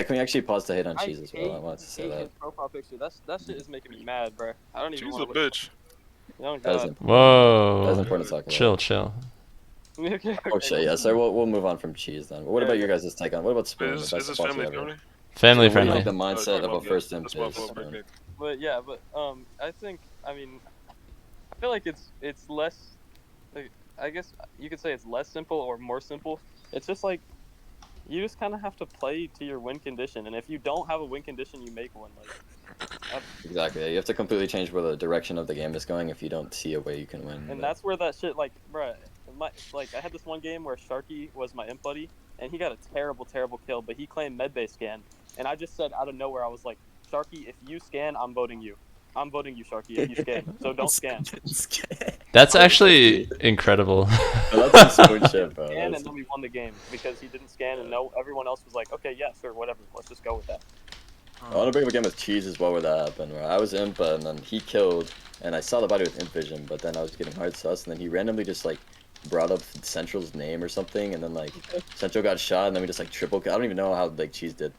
can we actually pause to hate on I cheese as well? hate, I wanted to say hate that. his profile picture. That shit is making me mad, bro. I don't even She's a want to look. bitch. Oh That is god. important. Whoa. That is important to talk about. Chill, chill. Okay, Oh shit, yeah, sir. We'll move on from cheese then. What about Yeah. your guys' take on? What about Spoon? Is The best this boss family ever. friendly? Family Spoon, what do you friendly. think the Oh, mindset of my a bad. first imp That's my is? fault, Man? Nick. But yeah, but I think I feel like it's less. Like, I guess you could say it's less simple or more simple. It's just like you just kind of have to play to your win condition, and if you don't have a win condition, you make one. Like, Exactly. You have to completely change where the direction of the game is going if you don't see a way you can win. and But that's where that shit, like, bruh, I had this one game where Sharky was my imp buddy, and he got a terrible, terrible kill, but he claimed medbay scan, and I just said out of nowhere, I was like, Sharky, if you scan, I'm voting you. I'm voting you, Sharky, if you scan. So don't scan. That's actually incredible. Oh, that's some Spoon shit, bro. Scan, and then we won the game because he didn't scan, and everyone else was like, okay, yeah, sure, whatever, let's just go with that. I want to bring up a game with cheese as well where that happened. Where I was imp and then he killed, and I saw the body with imp vision, but then I was getting hard sus, and then he randomly just like brought up Central's name or something, and then like Central got shot, and then we just like triple. I don't even know how like cheese did.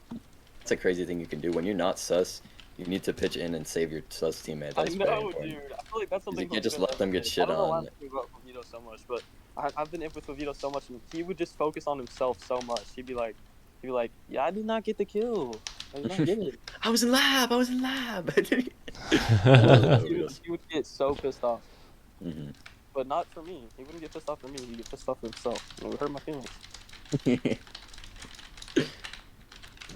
It's a crazy thing you can do when you're not sus. You need to pitch in and save your sus teammate. That's very important. Dude. I feel like that's something You can't just let them get shit I don't know why on. I think about Vito so much, but I've been imp with Vito so much, and he would just focus on himself so much. He'd be like, yeah, I did not get the kill. I did not get it. I was in lab. He would get so pissed off. Mhm. But not for me. He wouldn't get pissed off for me. He'd get pissed off for himself. It would hurt my feelings.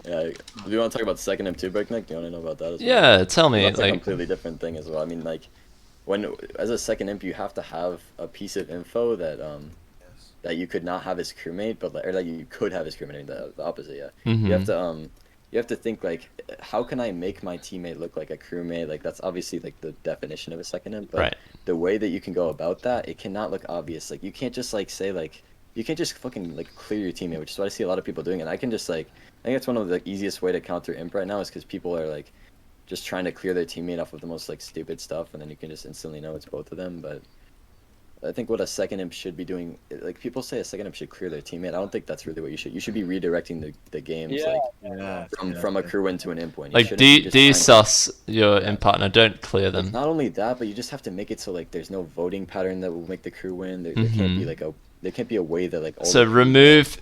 Yeah, do you want to talk about second imp 2 Nick? Do you want to know about that as well? Yeah, tell me. That's a Like, completely different thing as well. I mean, like, as a second imp, you have to have a piece of info that that you could not have as crewmate, but or that you could have as crewmate. I mean, the opposite, yeah. mhm. You have to think like, how can I make my teammate look like a crewmate? Like that's obviously like the definition of a second imp, but Right. the way that you can go about that, it cannot look obvious. Like you can't just like say like, you can't just fucking like clear your teammate, which is what I see a lot of people doing, and I can just like. I think that's one of the easiest way to counter imp right now is because people are like just trying to clear their teammate off of the most like stupid stuff, and then you can just instantly know it's both of them. But I think what a second imp should be doing, like people say a second imp should clear their teammate. I don't think that's really what you should. You should be redirecting the games from a crew win to an imp win. You Like, shouldn't be just trying to- de-sus your imp partner. Don't clear them. Not only that, but you just have to make it so like there's no voting pattern that will make the crew win. There can't be like there can't be a way that like all So the crew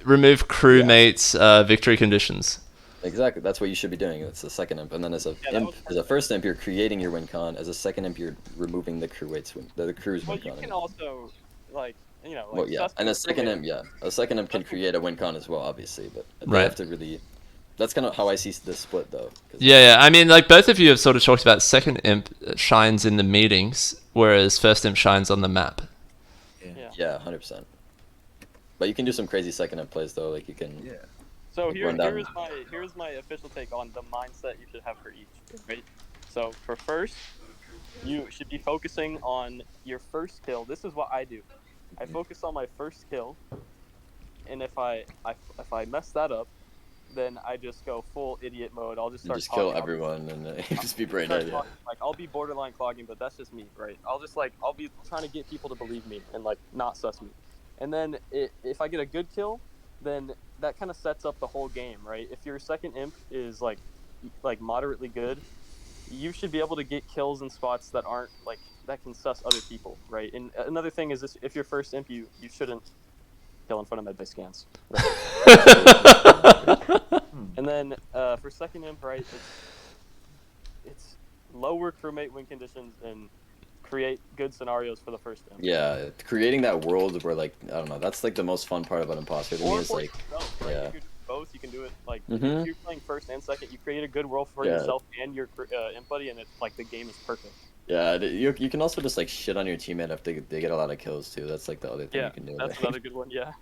remove crewmates' victory conditions. Exactly, that's what you should be doing. That's the second imp, and then as a first imp, you're creating your win con. As a second imp, you're removing the crew's win Well, con. you can also, like, you know, like, Well, yeah, and a second imp, a second imp can create a win con as well, obviously, but they Right. have to really. That's kind of how I see the split, though. Yeah. I mean, like both of you have sort of talked about second imp shines in the meetings, whereas first imp shines on the map. Yeah, 100%. But you can do some crazy second imp plays though, like you can. Yeah. So run down. here's my official take on the mindset you should have for each, right? So for first, you should be focusing on your first kill. This is what I do. I focus on my first kill, and if I mess that up, then I just go full idiot mode. I'll just You start just kill talking. everyone and just be brain Start dead. talking, like I'll be borderline clogging, but that's just me, right? I'll be trying to get people to believe me and like not sus me. And then if I get a good kill, then that kind of sets up the whole game, right? If your second imp is like moderately good, you should be able to get kills in spots that aren't like that can sus other people, right? And another thing is this: if you're first imp, you shouldn't kill in front of medbay scans. Right? And then for second imp, right, it's lower crewmate win conditions and create good scenarios for the first imp. Yeah, creating that world where like I don't know, that's like the most fun part about imposter to me is like yourself, right? yeah. You could do both. You can do it like Mhm. if you're playing first and second. You create a good world for yourself and your imp buddy, and it's like the game is perfect. Yeah, you can also just like shit on your teammate if they get a lot of kills too. That's like the other thing Yeah, you can do. that's another good one. Yeah.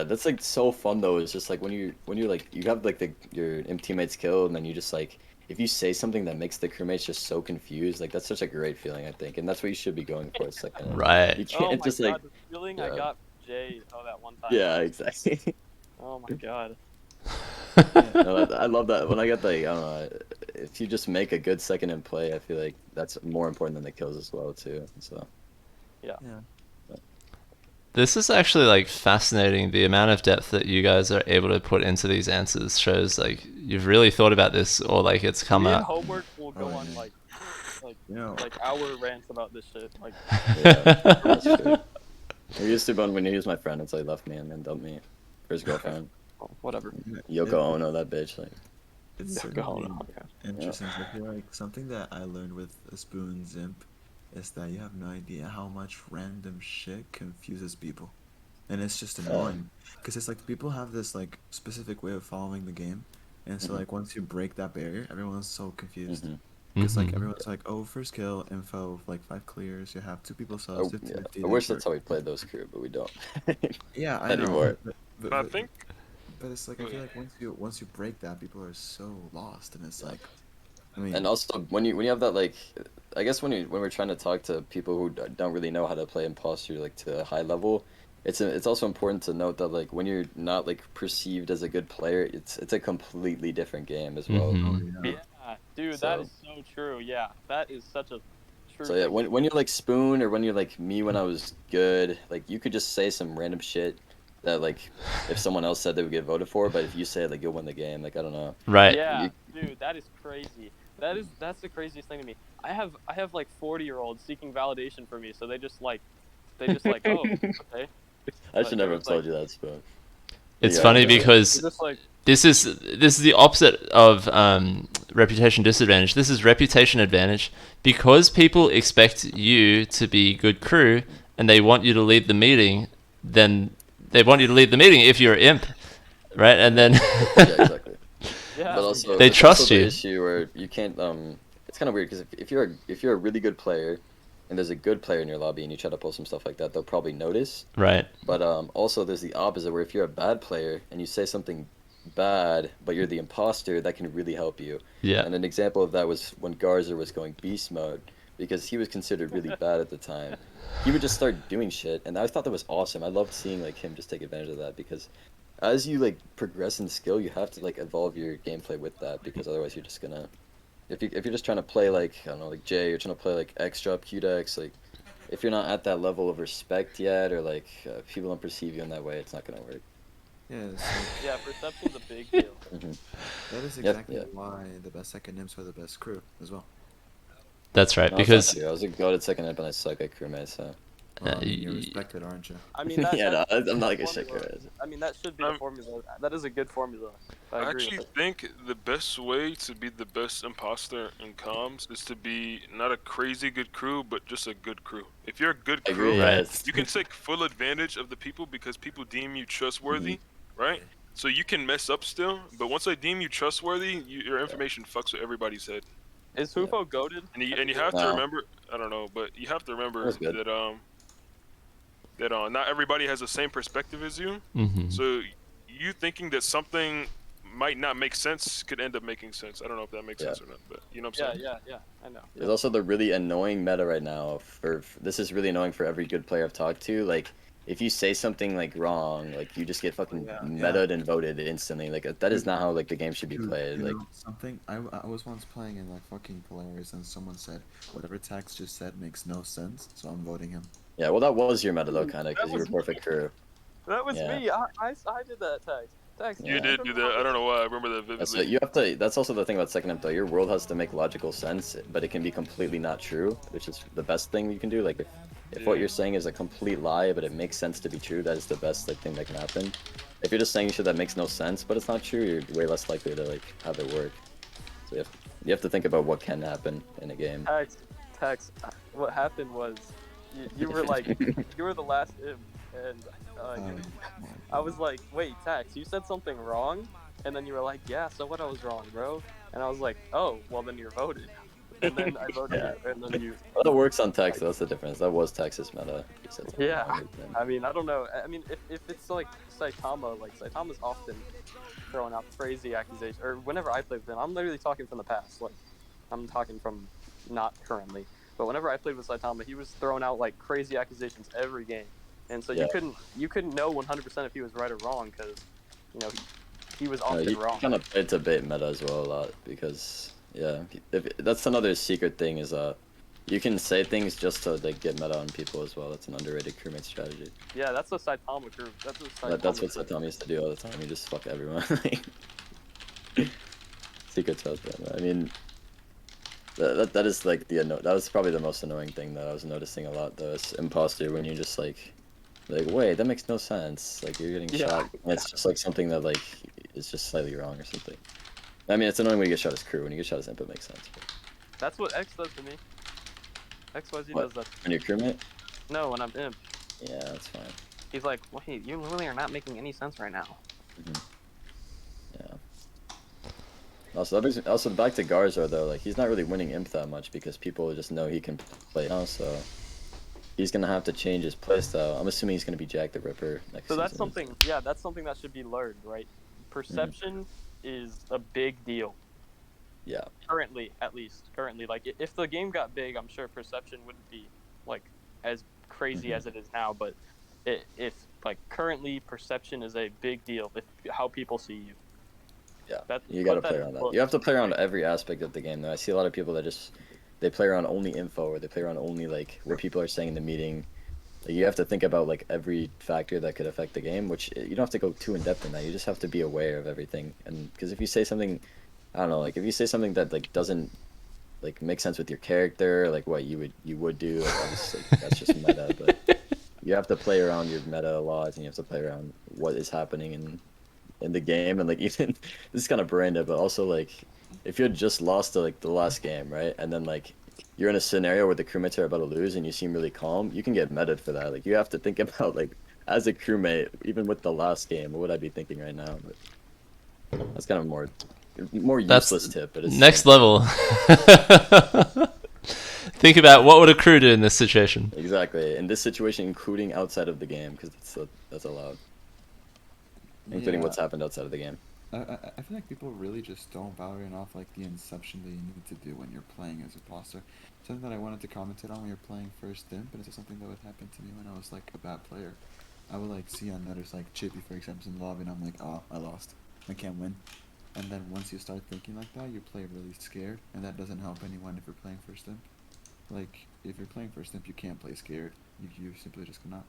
That's like so fun though. It's just like when you like you have like your imp teammates kill and then you just like if you say something that makes the crewmates just so confused, like that's such a great feeling I think, and that's what you should be going for. It's like Right. You can't just God, like the feeling I got Jay that one time. yeah, exactly. Oh my god. No, I love that when I get like I don't know if you just make a good second in play, I feel like that's more important than the kills as well too. So Yeah. This is actually like fascinating. The amount of depth that you guys are able to put into these answers shows like you've really thought about this, or like it's come Me and out. Homework will go Oh, on yeah. like You know, like hour rants about this shit. Like Yeah, that's true. We used to, but when he was my friend until he left me and then dumped me for his girlfriend. oh, whatever. Yoko Ono, that bitch. Like, it's Yeah, go certainly on. Okay. interesting. So I feel like something that I learned with Spoon Zimp is that you have no idea how much random shit confuses people, and it's just annoying because it's like people have this like specific way of following the game, and so Mhm. like once you break that barrier, everyone's so confused. hmm Because like Mhm. everyone's like, oh, first kill, info, like 5 clears, you have 2 people I, subs, yeah, 50-50, I wish that's how work. we played those crew, but we don't Yeah, I know, anymore. but, I but, think but it's like I feel like once you break that, people are so lost, and it's Yeah. like, I mean, And also, when you have that, like, I guess when we're trying to talk to people who don't really know how to play imposter like to a high level, it's also important to note that like when you're not like perceived as a good player, it's a completely different game as well. oh Mhm. yeah, Yeah, dude, that So is so true. Yeah, that is such a true so yeah, thing. when you're like Spoon or when you're like me when I was good, like you could just say some random shit that like if someone else said they would get voted for, but if you say it, like you'll win the game. Like I don't know. Right. Yeah, You, dude, that is crazy. That's the craziest thing to me. I have like 40-year-olds seeking validation for me, so they just like, oh, okay. I Like should they're never have just like told you that, Spoon. But It's yeah, funny no, they're because just like this is the opposite of reputation disadvantage. This is reputation advantage because people expect you to be good crew and they want you to lead the meeting. Then they want you to lead the meeting if you're imp, right? And then yeah, exactly. yeah, But also, They it's also trust the you. issue where you can't. It's kind of weird because if you're a really good player, and there's a good player in your lobby, and you try to pull some stuff like that, they'll probably notice. Right. But also there's the opposite where if you're a bad player and you say something bad, but you're the imposter, that can really help you. Yeah. And an example of that was when Garzer was going beast mode because he was considered really bad at the time. He would just start doing shit, and I thought that was awesome. I loved seeing like him just take advantage of that because as you like progress in skill, you have to like evolve your gameplay with that because otherwise you're just gonna if you're just trying to play like I don't know like Jay, you're trying to play like X drop Q dex like if you're not at that level of respect yet or like people don't perceive you in that way, it's not gonna work. yeah. It's like, yeah, perception's a big deal. hmm that is Yep, exactly yeah. why the best second imps are the best crew as well. That's right. No, it's not Because true. I was a goated second imp and I suck at crewmate, so Well, I mean, y- you're respected, aren't you? I mean that. yeah, no, That should I'm be not the like a shit formula. crewmate. I mean that should be the formula. That is a good formula. I I agree actually with it. think the best way to be the best imposter in comms is to be not a crazy good crew, but just a good crew. If you're a good I crew, agree, Right. yes. you can take full advantage of the people because people deem you trustworthy, Mm-hmm. right? So you can mess up still, but once I deem you trustworthy, your information fucks with everybody's head. Is Yeah. Hufo goaded? And you have to No, remember, I don't know, but you have to that remember was good. that not everybody has the same perspective as you. Mhm. So you thinking that something might not make sense could end up making sense. I don't know if that makes Yeah. sense or not, but you know what I'm Yeah, saying? yeah, yeah. I know. There's also the really annoying meta right now. This is really annoying for every good player I've talked to. Like, if you say something like wrong, like you just get fucking Yeah. metaed and voted instantly. Like that is not how like the game should be Dude, played. you Like, know something? I was once playing in like fucking Polaris, and someone said whatever Tax just said makes no sense, so I'm voting him. yeah, well that was your meta though, kind of, That because you were was perfect crew. That was Yeah. me. I did that text. Text. Yeah. You did do that. I don't know why. I remember that That's vividly. you have to. That's also the thing about second imp though. Your world has to make logical sense, but it can be completely not true, which is the best thing you can do. Like if what Yeah. you're saying is a complete lie, but it makes sense to be true, that is the best like thing that can happen. If you're just saying shit that makes no sense, but it's not true, you're way less likely to like have it work. So you have to think about what can happen in a game. Text. What happened was, you were like, you were the last imp, and I was like, wait, Text, you said something wrong, and then you were like, yeah, so what? I was wrong, bro. And I was like, oh, well then you're voted. And then I voted Yeah. you, and then you. Well, that works on text. That's the difference. That was Texas meta. You said something Yeah. wrong, then- I mean, I don't know. I mean, if it's like Saitama, like Saitama's often throwing out crazy accusations. Or whenever I played with him, I'm literally talking from the past. Like, I'm talking from not currently. But whenever I played with Saitama, he was throwing out like crazy accusations every game, and so Yeah. you couldn't know 100% if he was right or wrong because, you know, he was No, often he wrong. kind of played to bait meta as well a lot because yeah, if, that's another secret thing is You can say things just to like get meta on people as well. That's an underrated crewmate strategy. Yeah, that's a Saitama crew. That's That's what Saitama used to do all the time. He just fuck everyone. Secret husband. I mean, that is like that was probably the most annoying thing that I was noticing a lot. Though, is imposter when you're just like wait, that makes no sense. Like you're getting shot. And it's just like something that like is just slightly wrong or something. I mean, it's annoying when you get shot as crew. When you get shot as imp, it makes sense. But... That's what X does to me. XYZ What? does that. When you're crewmate? No, when I'm imp. Yeah, that's fine. He's like, wait, you really are not making any sense right now. Yeah. Also back to Garza though, like he's not really winning imp that much because people just know he can play now, so he's gonna have to change his playstyle. I'm assuming he's gonna be Jack the Ripper next season. So that's something, yeah, that's something that should be learned, right? Perception is a big deal. Yeah. Currently, at least. Currently, like if the game got big, I'm sure perception wouldn't be like as crazy as it is now. But if like currently, perception is a big deal. If how people see you. Yeah. You gotta play around that. You have to play around every aspect of the game. Though I see a lot of people that they play around only info, or they play around only like what people are saying in the meeting. Like, you have to think about like every factor that could affect the game, which you don't have to go too in depth in that. You just have to be aware of everything. And because if you say something, I don't know, like if you say something that like doesn't like make sense with your character, like what you would do, like, obviously that's just meta. But you have to play around your meta a lot, and you have to play around what is happening in the game. And like even this is kind of branded, but also like if you had just lost to like the last game, right, and then like you're in a scenario where the crewmates are about to lose and you seem really calm, you can get meted for that. Like you have to think about like as a crewmate, even with the last game, what would I be thinking right now? But that's kind of more useless tip, but it's next level. Think about what would a crew do in this situation. Exactly, in this situation, including outside of the game, because that's allowed, including what's happened outside of the game. I feel like people really just don't value enough like the inception that you need to do when you're playing as imposter. Something that I wanted to comment on when you're playing first imp, and it's something that would happen to me when I was like a bad player. I would like see on others like Chippy for example in the lobby, and I'm like, oh, I lost, I can't win. And then once you start thinking like that, you play really scared, and that doesn't help anyone if you're playing first imp. Like if you're playing first imp, you can't play scared. You simply just cannot.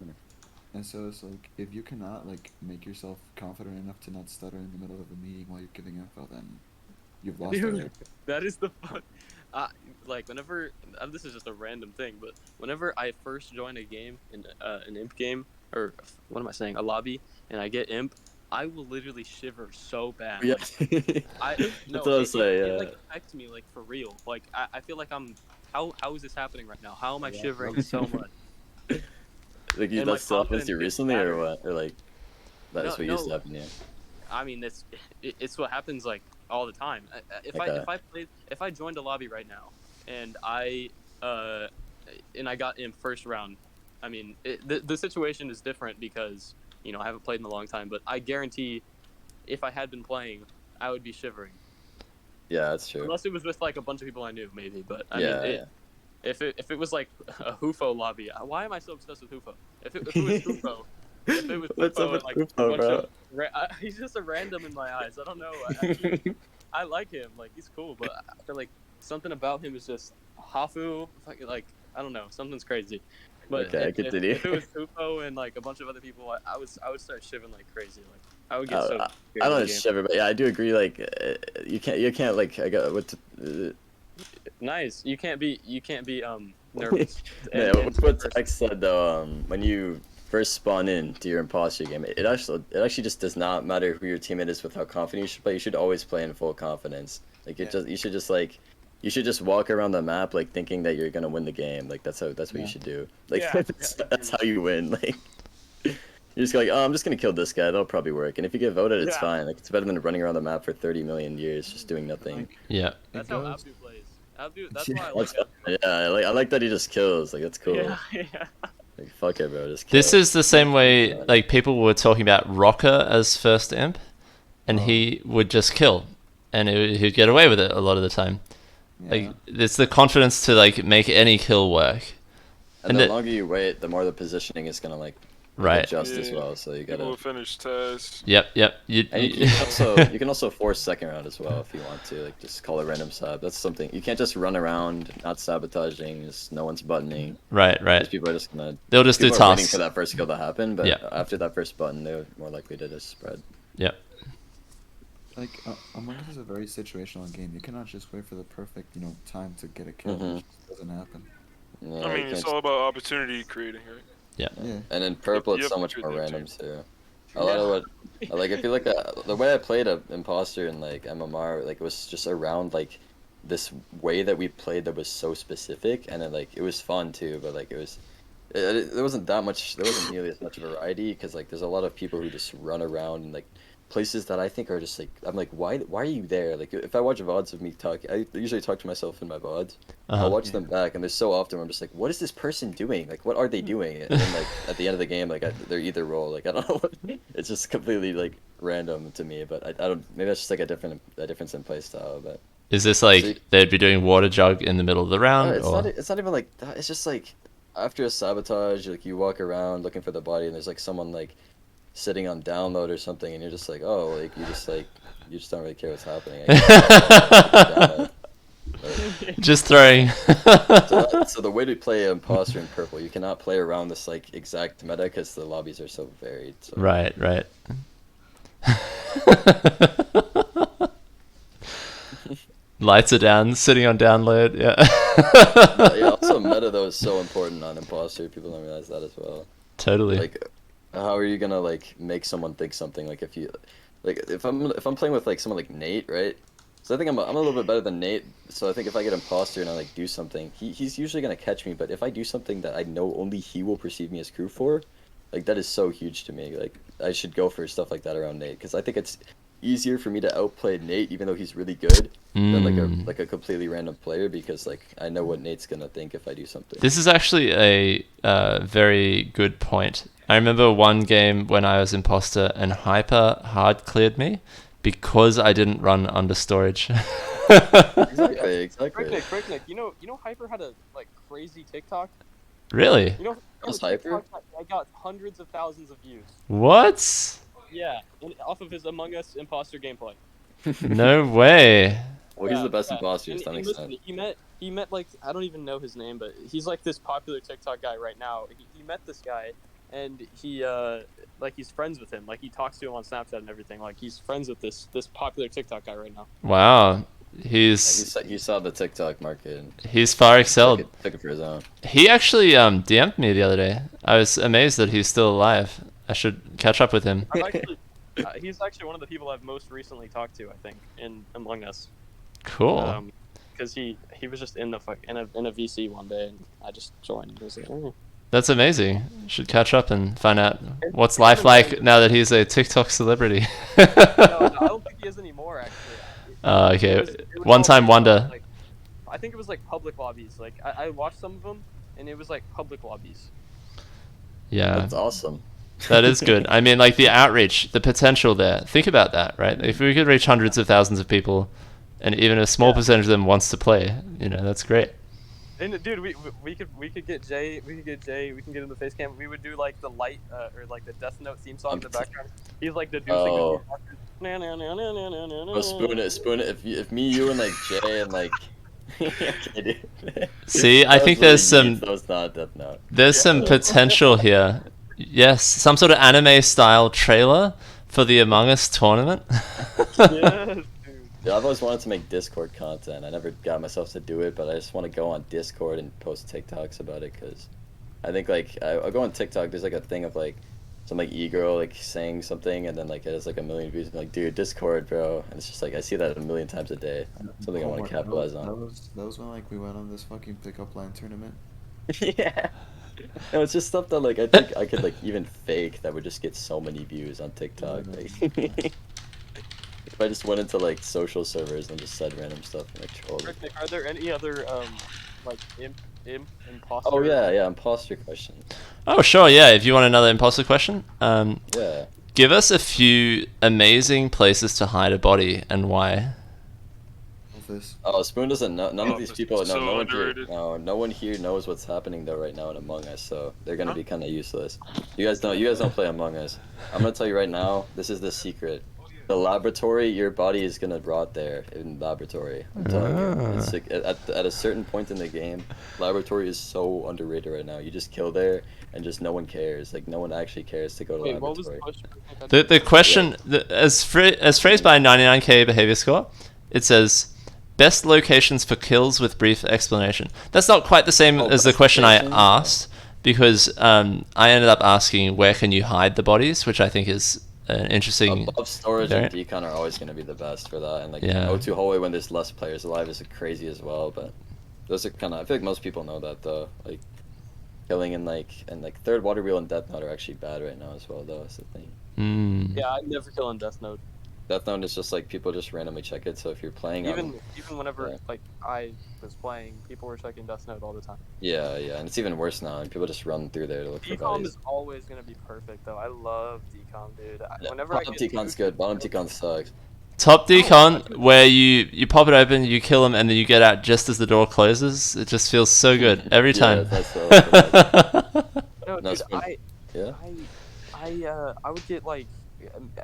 And so it's like, if you cannot like make yourself confident enough to not stutter in the middle of a meeting while you're giving info, then you've lost already. That is the fun. Like whenever this is just a random thing, but whenever I first join a game in an imp game, or what am I saying, a lobby, and I get imp, I will literally shiver so bad. Yeah. That's what I was saying. It like affects me like for real. Like I feel like I'm how is this happening right now? How am I shivering so much? Like that's happened to you recently, or what? Or like that's what used to happen, yeah. I mean, it's what happens like all the time. If I joined a lobby right now and I got in first round, I mean the situation is different because I haven't played in a long time, but I guarantee if I had been playing, I would be shivering. Yeah, that's true. Unless it was with like a bunch of people I knew, maybe. But I mean, if it was like a Hufo lobby, why am I so obsessed with Hufo? If it was Hufo, what's up with like, Hufo, bro? He's just a random in my eyes. I don't know. I like him. Like he's cool, but I feel like something about him is just Hafu. Like I don't know. Something's crazy. But okay, continue. If it was Hufo and like a bunch of other people, I would start shivering like crazy. Like I would get so. I don't shiver, but yeah, I do agree. Like you can't like I got what. Nice. You can't be nervous. Yeah, what Tex said though, when you first spawn in to your imposter game, it actually just does not matter who your teammate is with how confident you should play. You should always play in full confidence. Like you should just walk around the map like thinking that you're gonna win the game. Like that's what you should do. Like that's how you win. Like you're just like, oh, I'm just gonna kill this guy. That'll probably work. And if you get voted, it's fine. Like it's better than running around the map for 30 million years just doing nothing. Yeah. That's how Abdu plays. Abdu, that's why I like Abdu. Yeah, I like that he just kills. Like that's cool. Yeah. Like fuck it, bro. Just kill. This is the same way like people were talking about Rocker as first imp, and he would just kill, and he'd get away with it a lot of the time. Yeah. Like it's the confidence to like make any kill work. And the longer you wait, the more the positioning is gonna like Right. adjust as well. So you People gotta. will finish tasks. Yep. Yep. And you can also force second round as well if you want to, like just call a random sub. That's something you can't just run around not sabotaging, just no one's buttoning. Right. Right. Because people are just gonna. They'll just do People are waiting tasks. for that first kill to happen, but Yeah. after that first button, they're more likely to just spread. Yep. Like Among Us is a very situational game. You cannot just wait for the perfect, time to get a kill. Mhm. It just doesn't happen. Yeah, I you mean, it's can't- all about opportunity creating, right? Yeah. And in purple, You it's have so to much treat more them random too. too. A lot of what, like, I feel like the way I played a imposter in like MMR, like, it was just around like this way that we played that was so specific, and then like it was fun too, but like there wasn't that much, there wasn't nearly as much variety because like there's a lot of people who just run around and like places that I think are just like I'm like why are you there? Like if I watch VODs of me talk, I usually talk to myself in my VODs. I'll watch them back, and there's so often where I'm just like, what is this person doing? Like, what are they doing? And then like at the end of the game, like they're either role. Like I don't know. It's just completely like random to me. But I don't. Maybe that's just like a difference in play style. But Is this like they'd be doing water jug in the middle of the round? it's or? not. It's not even like that. It's just like after a sabotage, like you walk around looking for the body, and there's like someone like sitting on download or something, and you're just like, oh, like you just don't really care what's happening. Just throwing. So the way to play imposter in purple, you cannot play around this like exact meta because the lobbies are so varied. So. Right. Right. Lights are down, sitting on download. Yeah. Yeah. Also, meta though is so important on imposter. People don't realize that as well. Totally. Like, how are you gonna like make someone think something? Like if I'm playing with like someone like Nate, right? So I think I'm a little bit better than Nate. So I think if I get imposter and I like do something, he's usually gonna catch me. But if I do something that I know only he will perceive me as crew for, like that is so huge to me. Like I should go for stuff like that around Nate because I think it's easier for me to outplay Nate even though he's really good than like a completely random player because like I know what Nate's gonna think if I do something. This is actually a very good point. I remember one game when I was imposter and Hyper hard cleared me because I didn't run under storage. Exactly. Nick. You know, Hyper had a like crazy TikTok. Really? You know, Was TikTok, I got hundreds of thousands of views. What? Yeah, off of his Among Us imposter gameplay. No way. Well, he's the best imposter to And some listen, extent. he met like I don't even know his name, but he's like this popular TikTok guy right now. He met this guy, and he like he's friends with him. Like he talks to him on Snapchat and everything. Like he's friends with this popular TikTok guy right now. Wow. He saw the TikTok market. And He's far excelled. Took it for his own. He actually DM'd me the other day. I was amazed that he's still alive. I should catch up with him. He's actually one of the people I've most recently talked to. I think in Among Us. Cool. Because he was just in a VC one day, and I just joined. And I was like, oh. That's amazing. Should catch up and find out what's life like now that he's a TikTok celebrity. No, I don't think he is anymore. Actually. Okay. It was One-time all, wonder. Like, I think it was like public lobbies. Like I watched some of them, and it was like public lobbies. Yeah. That's awesome. That is good. I mean, like the outreach, the potential there. Think about that, right? If we could reach hundreds of thousands of people, and even a small percentage of them wants to play, that's great. And dude, we could get Jay. We can get in the face cam. We would do like the light or like the Death Note theme song in the background. He's like deducing. Oh. Oh, Spoon it. If me, you, and like Jay and like. See, I think there's some. Those not Death Note. There's some potential here. Yes, some sort of anime style trailer for the Among Us tournament. Yes, dude. Yeah, I've always wanted to make Discord content. I never got myself to do it, but I just want to go on Discord and post TikToks about it because I think like I'll go on TikTok. There's like a thing of like some like e-girl like saying something and then like it has like 1 million views and like dude Discord bro, and it's just like I see that 1 million times a day. Something I want to capitalize on. That was when like we went on this fucking pickup line tournament. Yeah. No, it's just stuff that like I think I could like even fake that would just get so many views on TikTok. Like, if I just went into like social servers and just said random stuff and like trolled. Nick, are there any other like imposter? Oh yeah, imposter question. Oh sure, yeah. If you want another imposter question, Yeah. give us a few amazing places to hide a body and why. Well, Office. Oh, Spoon doesn't know. None of these Office people. is No, so no one here. underrated. No one here knows what's happening though right now in Among Us. So they're gonna Huh? be kind of useless. You guys don't. You guys don't play Among Us. I'm gonna tell you right now. This is the secret. The laboratory, your body is gonna rot there in laboratory. I'm telling you. It's like, at a certain point in the game, laboratory is so underrated right now. You just kill there, and just no one cares. Like no one actually cares to go to Wait, what was the laboratory. question? The question, as phrased by 99k behavior score, it says best locations for kills with brief explanation. That's not quite the same Oh, as the best question I location? asked, because I ended up asking where can you hide the bodies, which I think is an interesting. Above storage variant. and decon are always gonna be the best for that, and like Yeah. O2 hallway when there's less players alive is crazy as well. But those are kind of, I feel like most people know that though. Like killing in like third water wheel and Death Note are actually bad right now as well though. That's the thing. Mm. Yeah, I never kill in Death Note. Death Note is just like people just randomly check it. So if you're playing on, Even whenever Yeah. like I was playing, people were checking Death Note all the time. yeah, and it's even worse now, and people just run through there to look for Decom bodies. is always gonna be perfect though. I love Decom, dude. Yeah, Whenever I bottom get decon's two- good. Bottom decon sucks. Top Oh, decon, where you pop it open, you kill them, and then you get out just as the door closes. It just feels so good every Yeah, time. that's so good. No, No, dude, Spoon. Yeah. I would get like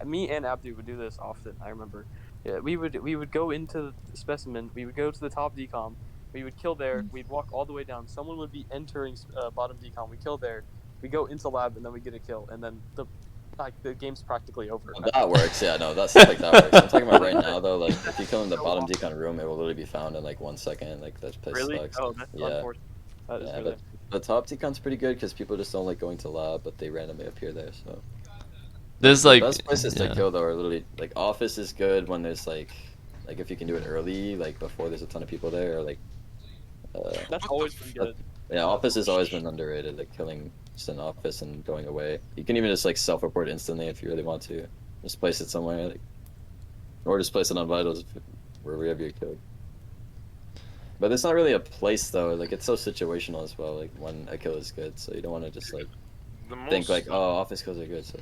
me and Abdu would do this often. I remember. Yeah, we would go into the specimen. We would go to the top decom. We would kill there. We'd walk all the way down. Someone would be entering bottom decom. We kill there. We go into lab and then we get a kill. And then the game's practically over. Well, that works, yeah, no, that stuff like that works. I'm talking about right now though, like if you kill in the bottom decon room, it will literally be found in like 1 second. Like that place Really? sucks. Oh, that's Yeah. unfortunate. That is Yeah, really. The top decon's pretty good because people just don't like going to lab, but they randomly appear there. So There's the like, best places yeah. to kill though are literally like office is good when there's like if you can do it early, like before there's a ton of people there, or like That's always been good. yeah, office has always been underrated. Like killing just an office and going away. You can even just like self-report instantly if you really want to. Just place it somewhere, like, or just place it on vitals wherever you're killed. But it's not really a place though. Like it's so situational as well. Like when a kill is good, so you don't want to just like The most, think like, oh, office kills are good. So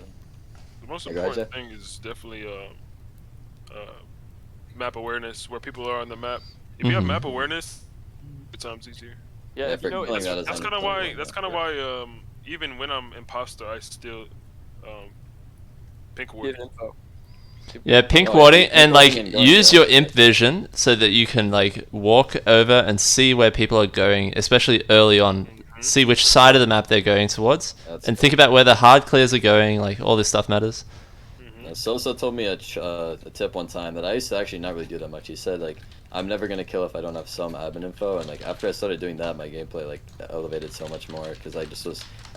the most Like, important Raja? thing is definitely map awareness, where people are on the map. If you have Mhm. map awareness, the time's easier. Yeah, Yeah, if you for know, killing it's- that is That's kind of 100% why. That's yeah. kind of why. Even when I'm imposter, I still pink get ward. info. Yeah, pink Oh, warding pink and warding like and going use there. your imp vision so that you can like walk over and see where people are going, especially early on. Mhm. See which side of the map they're going towards, That's and think about where the hard clears are going. Like all this stuff matters. Mhm. Sosa told me a tip one time that I used to actually not really do that much. He said like I'm never gonna kill if I don't have some admin info, and like after I started doing that, my gameplay like elevated so much more because I used to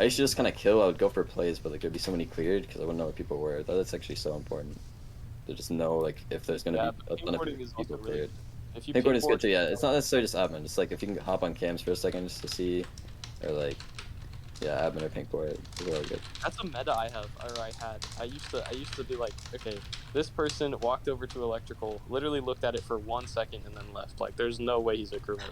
just kind of kill. I would go for plays, but like there'd be so many cleared because I wouldn't know where people were. That's actually so important to just know like if there's gonna Yeah, be but a pink ton of warding is also people really cleared. good. If you Pink warding is good too. ward- Yeah, it's not necessarily just admin. It's like if you can hop on cams for a second just to see, or like yeah, admin or pink ward is really good. That's a meta I have, or I had. I used to be like, okay, this person walked over to electrical, literally looked at it for 1 second and then left. Like, there's no way he's a crewmate.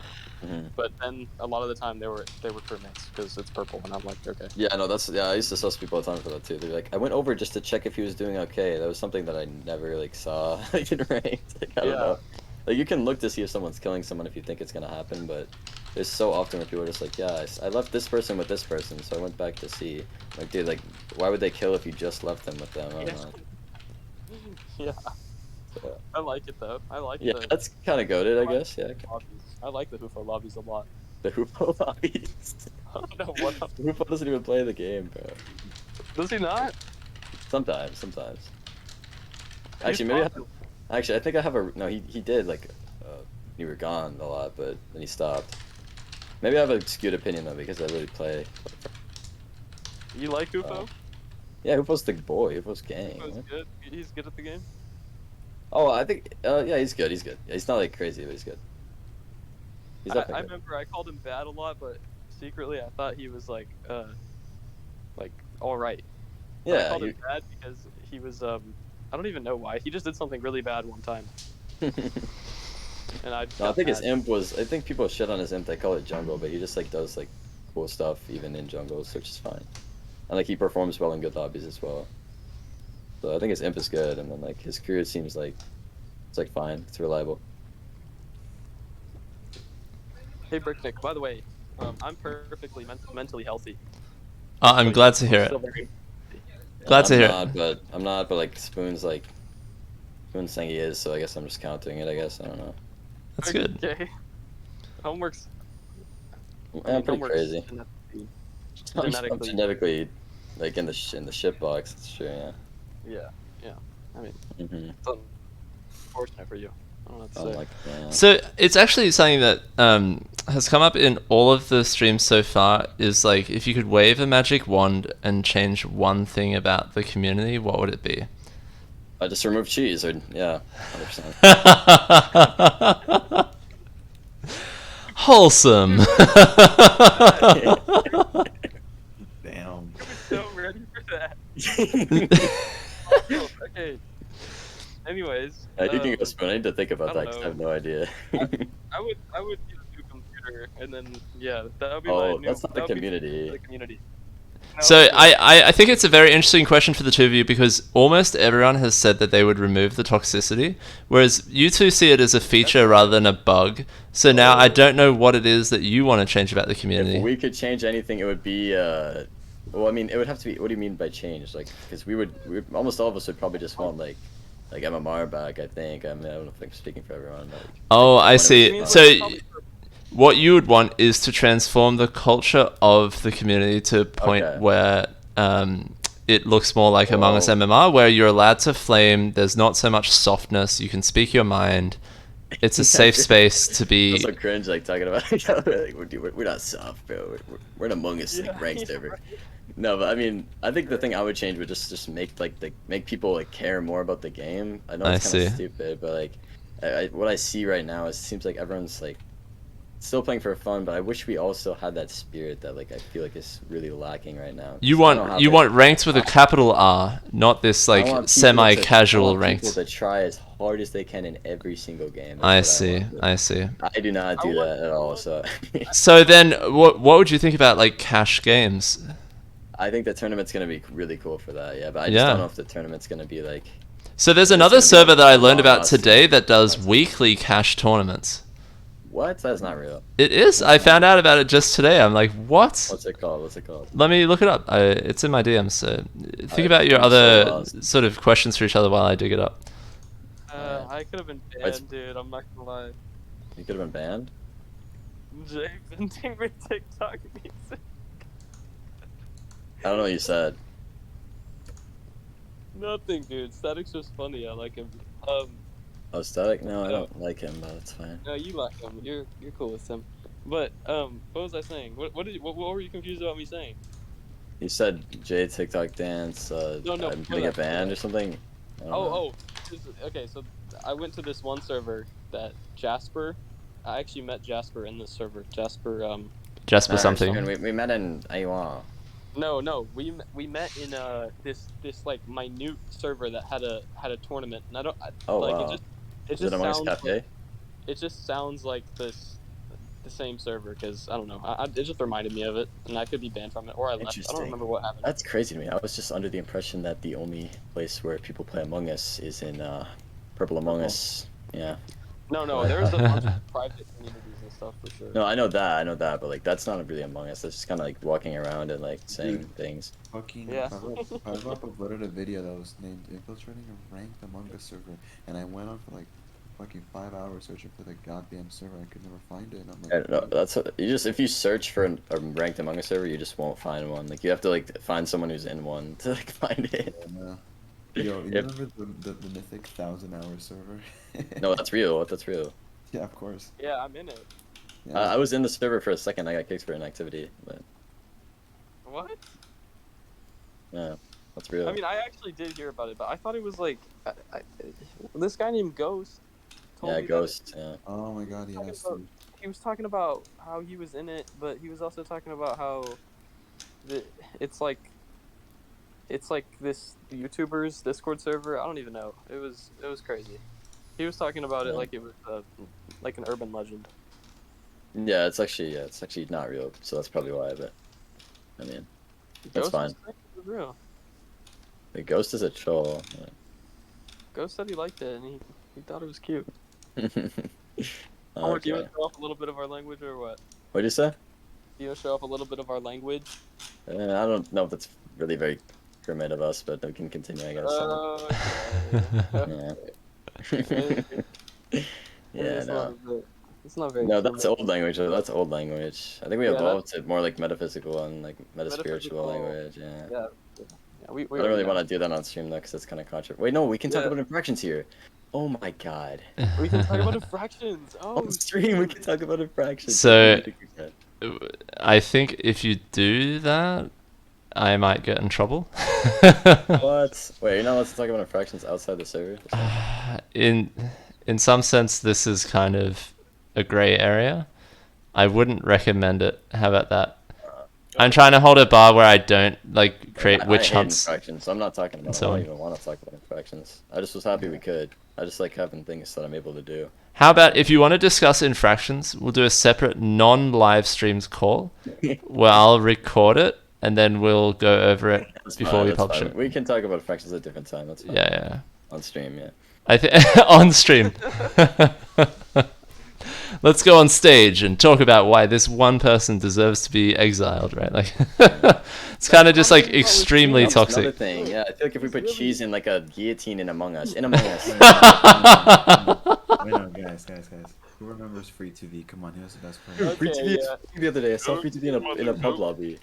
Mhm. But then a lot of the time they were crewmates because it's purple, and I'm like, okay. Yeah, no, I used to suss people all the time for that too. They're like, I went over just to check if he was doing okay. That was something that I never like saw like in ranked. Like, I don't Yeah. know. Like you can look to see if someone's killing someone if you think it's gonna happen, but there's so often where people are just like, yeah, I left this person with this person, so I went back to see. Like, dude, like, why would they kill if you just left them with them? I don't know. Yeah, So, I like it though. I like yeah, the that's kind of goaded, I guess. Yeah, lobbies. I like the Hufo lobbies a lot. the Hoopo lobbies. I don't know what. Hoopo doesn't even play the game, bro. Does he not? Sometimes. He's Actually, maybe. popular. Actually, I think I have a no. He did like you were gone a lot, but then he stopped. Maybe I have a skewed opinion though because I really play. You like Hufo? Yeah, Hoopo's the boy. Hoopo's gang. Hufo's man. good. He's good at the game. Oh, I think yeah, he's good. Yeah, he's not like crazy, but he's good. He's I definitely good. remember I called him bad a lot, but secretly I thought he was like all right. But I Yeah, called him bad because he was I don't even know why. He just did something really bad one time, and I. No, I got think his mad. imp was. I think people shit on his imp. They call it jungle, but he just like does like cool stuff even in jungles, which is fine. And like he performs well in good lobbies as well. So I think his imp is good, and then like his career seems like it's like fine. It's reliable. Hey, Bricknick. By the way, I'm perfectly mentally healthy. I'm But glad to hear I'm it. still very. Glad to hear it. I'm not, but like Spoon's saying he is, so I guess I'm just countering it. I guess I don't know. That's good. Okay. Homework's. I'm pretty homework's crazy. I'm genetically. genetically like in the shit box. It's true. Yeah. Yeah. I mean, Mm-hmm. it's unfortunate for you. I don't know what to I'm say. like, yeah. So it's actually something that has come up in all of the streams so far. Is like if you could wave a magic wand and change one thing about the community, what would it be? I just remove cheese, or yeah, 100%. Wholesome. Damn. I was so ready for that. Oh, okay. Anyways, You can go Spoon. I need to think about I that don't because I know. have no idea. I would get a new computer, and then yeah, that would be my Oh, new. that's not the that would be community. the community. So No, I think it's a very interesting question for the two of you because almost everyone has said that they would remove the toxicity, whereas you two see it as a feature rather than a bug. So now I don't know what it is that you want to change about the If community. we could change anything, it would be. Well, I mean, it would have to be. What do you mean by change? Like, because we would almost all of us would probably just want like MMR back. I think. I mean, I don't know if I'm speaking for everyone. But, Oh, I when it see. was So fun. probably for- what you would want is to transform the culture of the community to a point Okay. where it looks more like Among Us Oh. MMR, where you're allowed to flame. There's not so much softness. You can speak your mind. It's a Yeah, safe dude. space to be. It's so cringe, like talking about like, we're not soft, bro. We're an Among Us like ranked server. right. No, but I mean, I think the thing I would change would just make make people like care more about the game. I know I it's kind of see. stupid, but like what I see right now is it seems like everyone's like still playing for fun, but I wish we also had that spirit that like I feel like is really lacking right now. You 'Cause I don't want have you it. want ranked with a capital R, not this I like want people semi-casual I want people ranked. to try as hard as they can in every single game. That's I what see. want. I see. I do not do want- that at all. So So then, what would you think about like cash games? I think the tournament's gonna be really cool for that. Yeah, but I just Yeah. don't know if the tournament's gonna be like. So there's It's another gonna be server that I learned long about lasting. today that does That's- weekly cash tournaments. What? That's not real. It is. I found out about it just today. I'm like, what? What's it called? What's it called? Let me look it up. It's in my DMs. So think Alright, about your I'm so other lost. sort of questions for each other while I dig it up. I could have been It's- banned, dude. I'm not gonna lie. You could have been banned. Jay venting with TikTok music. I don't know what you said. Nothing, dude. Static's just funny. I like him. Oh, Static? No, I don't like him, but it's fine. No, you like him. You're cool with him. But what was I saying? What were you confused about me saying? You said J TikTok dance. No, I'm before getting a that, banned or something. I don't know. Okay. So I went to this one server that Jasper. I actually met Jasper in this server. Jasper. Just for Nah, something. We met in Aiwan. No. We met in this like minute server that had a tournament. And I don't. Oh like, wow. It Is just it Among Us sounds. Cafe? It just sounds like the same server because I don't know. It just reminded me of it, and I could be banned from it, or I left. I Interesting. don't remember what happened. That's crazy to me. I was just under the impression that the only place where people play Among Us is in Purple Among Purple. Us. Yeah. No, there's a bunch of private communities and stuff for sure. No, I know that, but like that's not really Among Us. That's just kind of like walking around and like saying Dude. things. Fucking Yeah. Pavlov uploaded a video that was named Infiltrating a Ranked Among Us server, and I went on for like fucking 5 hours searching for the goddamn server. I could never find it, and I'm I like, don't know. That's what, you just if you search for a ranked Among Us server, you just won't find one. Like you have to like find someone who's in one to like find it. Yo, you Yep. remember the mythic 1,000-hour server? No, that's real. That's real. Yeah, of course. Yeah, I'm in it. Yeah. I was in the server for a second. I got kicked for inactivity, but What? yeah, that's real. I mean, I actually did hear about it, but I thought it was like this guy named Ghost. Told Yeah, me that Ghost. Yeah. Oh my god, yes. about- dude. he was talking about how he was in it, but he was also talking about how it's like this YouTuber's Discord server. I don't even know. It was crazy. He was talking about it Yeah. like it was like an urban legend. Yeah, it's actually not real. So that's probably why. But I mean, that's Ghost fine. was saying it was real. The Ghost is a troll. Ghost said he liked it and he thought it was cute. Homework, do you want Okay. to show off a little bit of our language or what? What did you say? Do you want to show off a little bit of our language? I don't know if that's really very Kermit of us, but we can continue, I guess. Okay. Yeah. Yeah, It's no. not very, it's not very No, that's Kermit. old language. That's old language. I think we Yeah, evolved to more like metaphysical and like metaspiritual Metaphysical. language. Yeah. Yeah. Yeah, we I don't already really know. want to do that on stream though, because that's kind of controversial. Wait, no, we can talk Yeah. about infractions here. Oh my god. We can talk about infractions. Oh, On stream, we can talk about infractions. So- Thank you, Kermit. I think if you do that, I might get in trouble. What? Wait, you're not allowed to talk about infractions outside the server? In some sense, this is kind of a gray area. I wouldn't recommend it. How about that? I'm trying to hold a bar where I don't like create I witch hate hunts. infractions, so I'm not talking about. So I on. don't even want to talk about infractions. I just was happy we could. I just like having things that I'm able to do. How about if you want to discuss infractions, we'll do a separate non-live streams call where I'll record it and then we'll go over it That's before fine, we that's publish fine. it. We can talk about infractions at a different time. That's fine. Yeah. On stream, yeah. I think on stream. Let's go on stage and talk about why this one person deserves to be exiled, right? Like, it's kind of just like extremely That's another toxic. thing. Yeah, I feel like if we put cheese in like a guillotine in Among Us, Among Us. Wait, no, guys. Who remembers Free TV? Come on, he was the best player. Okay, Free TV yeah. the other day. I saw Free TV in a pub lobby.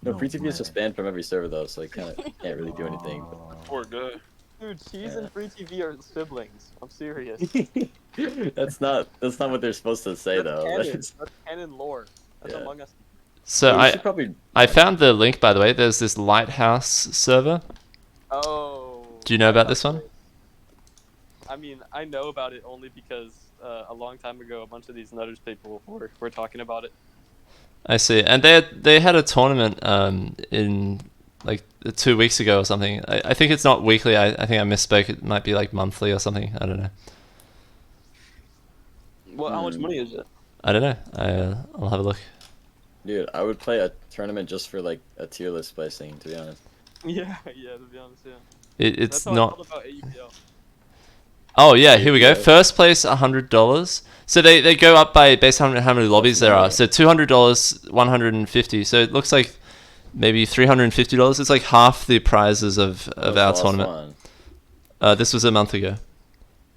No, No Free TV is just way. banned from every server though, so I can't really do anything. Oh. Poor guy. Dude, cheese Yeah. and free TV are siblings. I'm serious. That's not what they're supposed to say though. Canon. That's- That's canon lore. That's Yeah. Among Us. So we I should probably. I found the link, by the way. There's this Lighthouse server. Oh. Do you know about this one? I mean, I know about it only because a long time ago, a bunch of these Nutters people were talking about it. I see. And they had a tournament in like 2 weeks ago or something. I think it's not weekly. I think I misspoke. It might be like monthly or something. I don't know. Well, how much money is it? I don't know. I'll have a look. Dude, I would play a tournament just for like a tier list placing, to be honest. Yeah, to be honest, yeah. It's That's how I not. felt about AUPL. Oh yeah, here we go. Yeah. First place, $100. So they go up by based on how many lobbies there are. So $200, $150. So it looks like maybe $350. It's like half the prizes of That was our the last tournament. one. This was a month ago.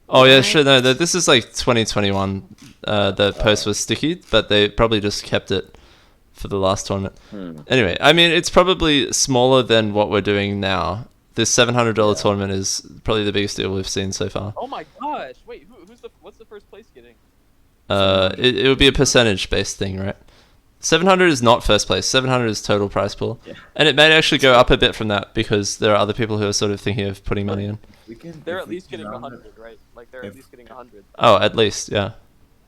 Oh yeah, sure. No, this is like 2021. The post was sticky, but they probably just kept it for the last tournament. Anyway, I mean, it's probably smaller than what we're doing now. This $700 Yeah. tournament is probably the biggest deal we've seen so far. Oh my gosh! Wait, what's the first place getting? It would be a percentage based thing, right? 700 is not first place. 700 is total prize pool, Yeah. and it may actually go up a bit from that because there are other people who are sort of thinking of putting money in. They're If at we least can getting round 100, right? Like they're at if- least getting 100. Oh, at least, yeah,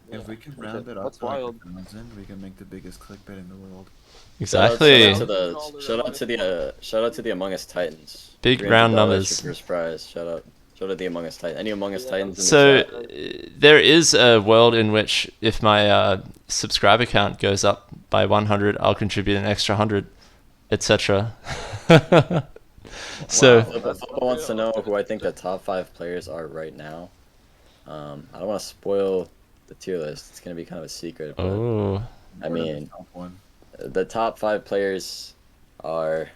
If we can round it up That's to like wild. 1,000, we can make the biggest clickbait in the world. exactly. Shout out to the Among Us Titans. Big $300 round for numbers. First prize. Shout out to the Among Us Titans. Any Among Us Yeah. Titans in So the chat? there is a world in which if my subscriber count goes up by 100, I'll contribute an extra 100, etc. So If Football wants to know who I think the top 5 players are right now. I don't want to spoil the tier list. It's gonna be kind of a secret. But, oh, I mean, Top one. the top 5 players are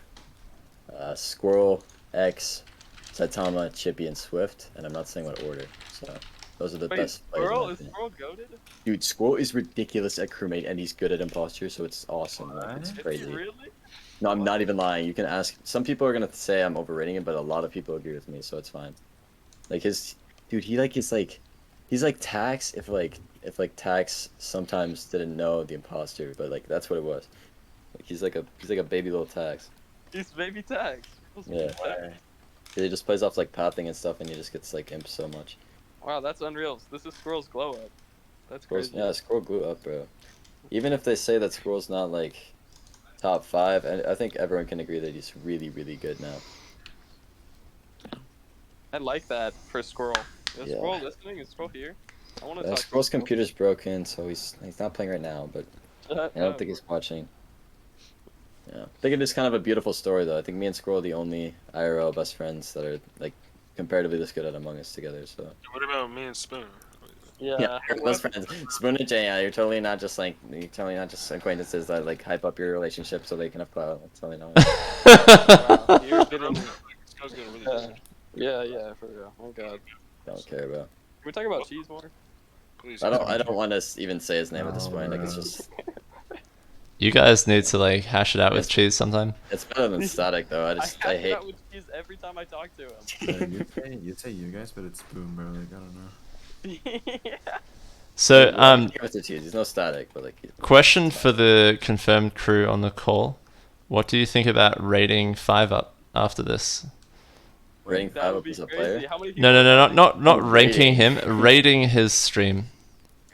Squirrel, X, Saitama, Chippy, and Swift, and I'm not saying what order. So those are the Wait, best players. in my Squirrel is opinion. Squirrel goated? Dude, Squirrel is ridiculous at crewmate, and he's good at imposture, so it's awesome. Like, it's What? Is crazy. he really? No, I'm not even lying. You can ask. Some people are gonna say I'm overrating him, but a lot of people agree with me, so it's fine. Like dude, he's like Tax if Tax sometimes didn't know the imposter, but like that's what it was. Like he's like a baby little Tax. He's baby tags. Yeah. He just plays off like pathing and stuff, and he just gets like imp so much. Wow, that's unreal. This is Squirrel's glow up. That's Squirrel's, crazy. yeah, Squirrel glue up, bro. Even if they say that Squirrel's not like top 5, and I think everyone can agree that he's really, really good now. I like that for Squirrel. Is Yeah. Squirrel listening? Is Squirrel here? I want to Yeah, talk. Squirrel's computer's broken, so he's not playing right now, but I don't think he's watching. Yeah, I think it is kind of a beautiful story though. I think me and Squirrel are the only IRL best friends that are like comparatively this good at Among Us together. So What about me and Spoon? Yeah. You're close friends. Spoon and Jay, yeah, you're totally not just acquaintances that like hype up your relationship so they can have clout. That's totally not. Wow, you're getting. This guy's getting really Yeah, good. yeah, for real. Oh god. Don't care about. Can we talk about cheese more? Please. I don't want to even say his name at this No, point. Like it's bro. just You guys need to like hash it out with Yes. cheese sometime. it's better than static though. I I just have I hate. that with cheese every time I talk to You say you guys, but it's Spoon, bro. Like I don't know. him. Yeah. So, Mr. Cheese. He's no static, but like. question for the confirmed crew on the call: what do you think about rating 5-Up after this? Rating That 5 would up be as a crazy. player. How many No, people no, no, are not ranking Rating. him, rating his stream.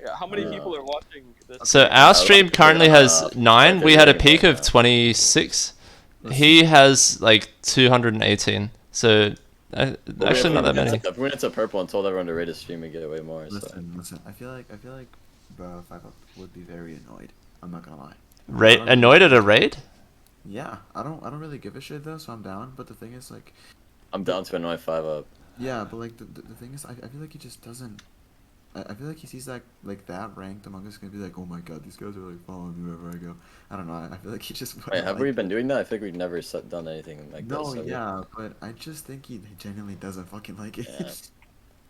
Yeah, how many people are watching this? So game? our stream currently has 9. We had a rating peak right of now. 26. He has like 218. So actually not that many. If we went to purple and told everyone to rate his stream, we'd get way more. So. Listen. I feel like, bro, 5-Up would be very annoyed. I'm not gonna lie. Annoyed at a raid? Yeah, I don't really give a shit though, so I'm down. But the thing is, like, I'm down to annoy 5 up. yeah, but like the thing is, I feel like he just doesn't. I feel like he sees that like that ranked Among Us, gonna be like, oh my god, these guys are like following me wherever I go. I don't know. I feel like he just. Wait, wouldn't have like we it. been doing that? I think we've never done anything like No, this. have we? yeah, but I just think he genuinely doesn't fucking like it. Yeah.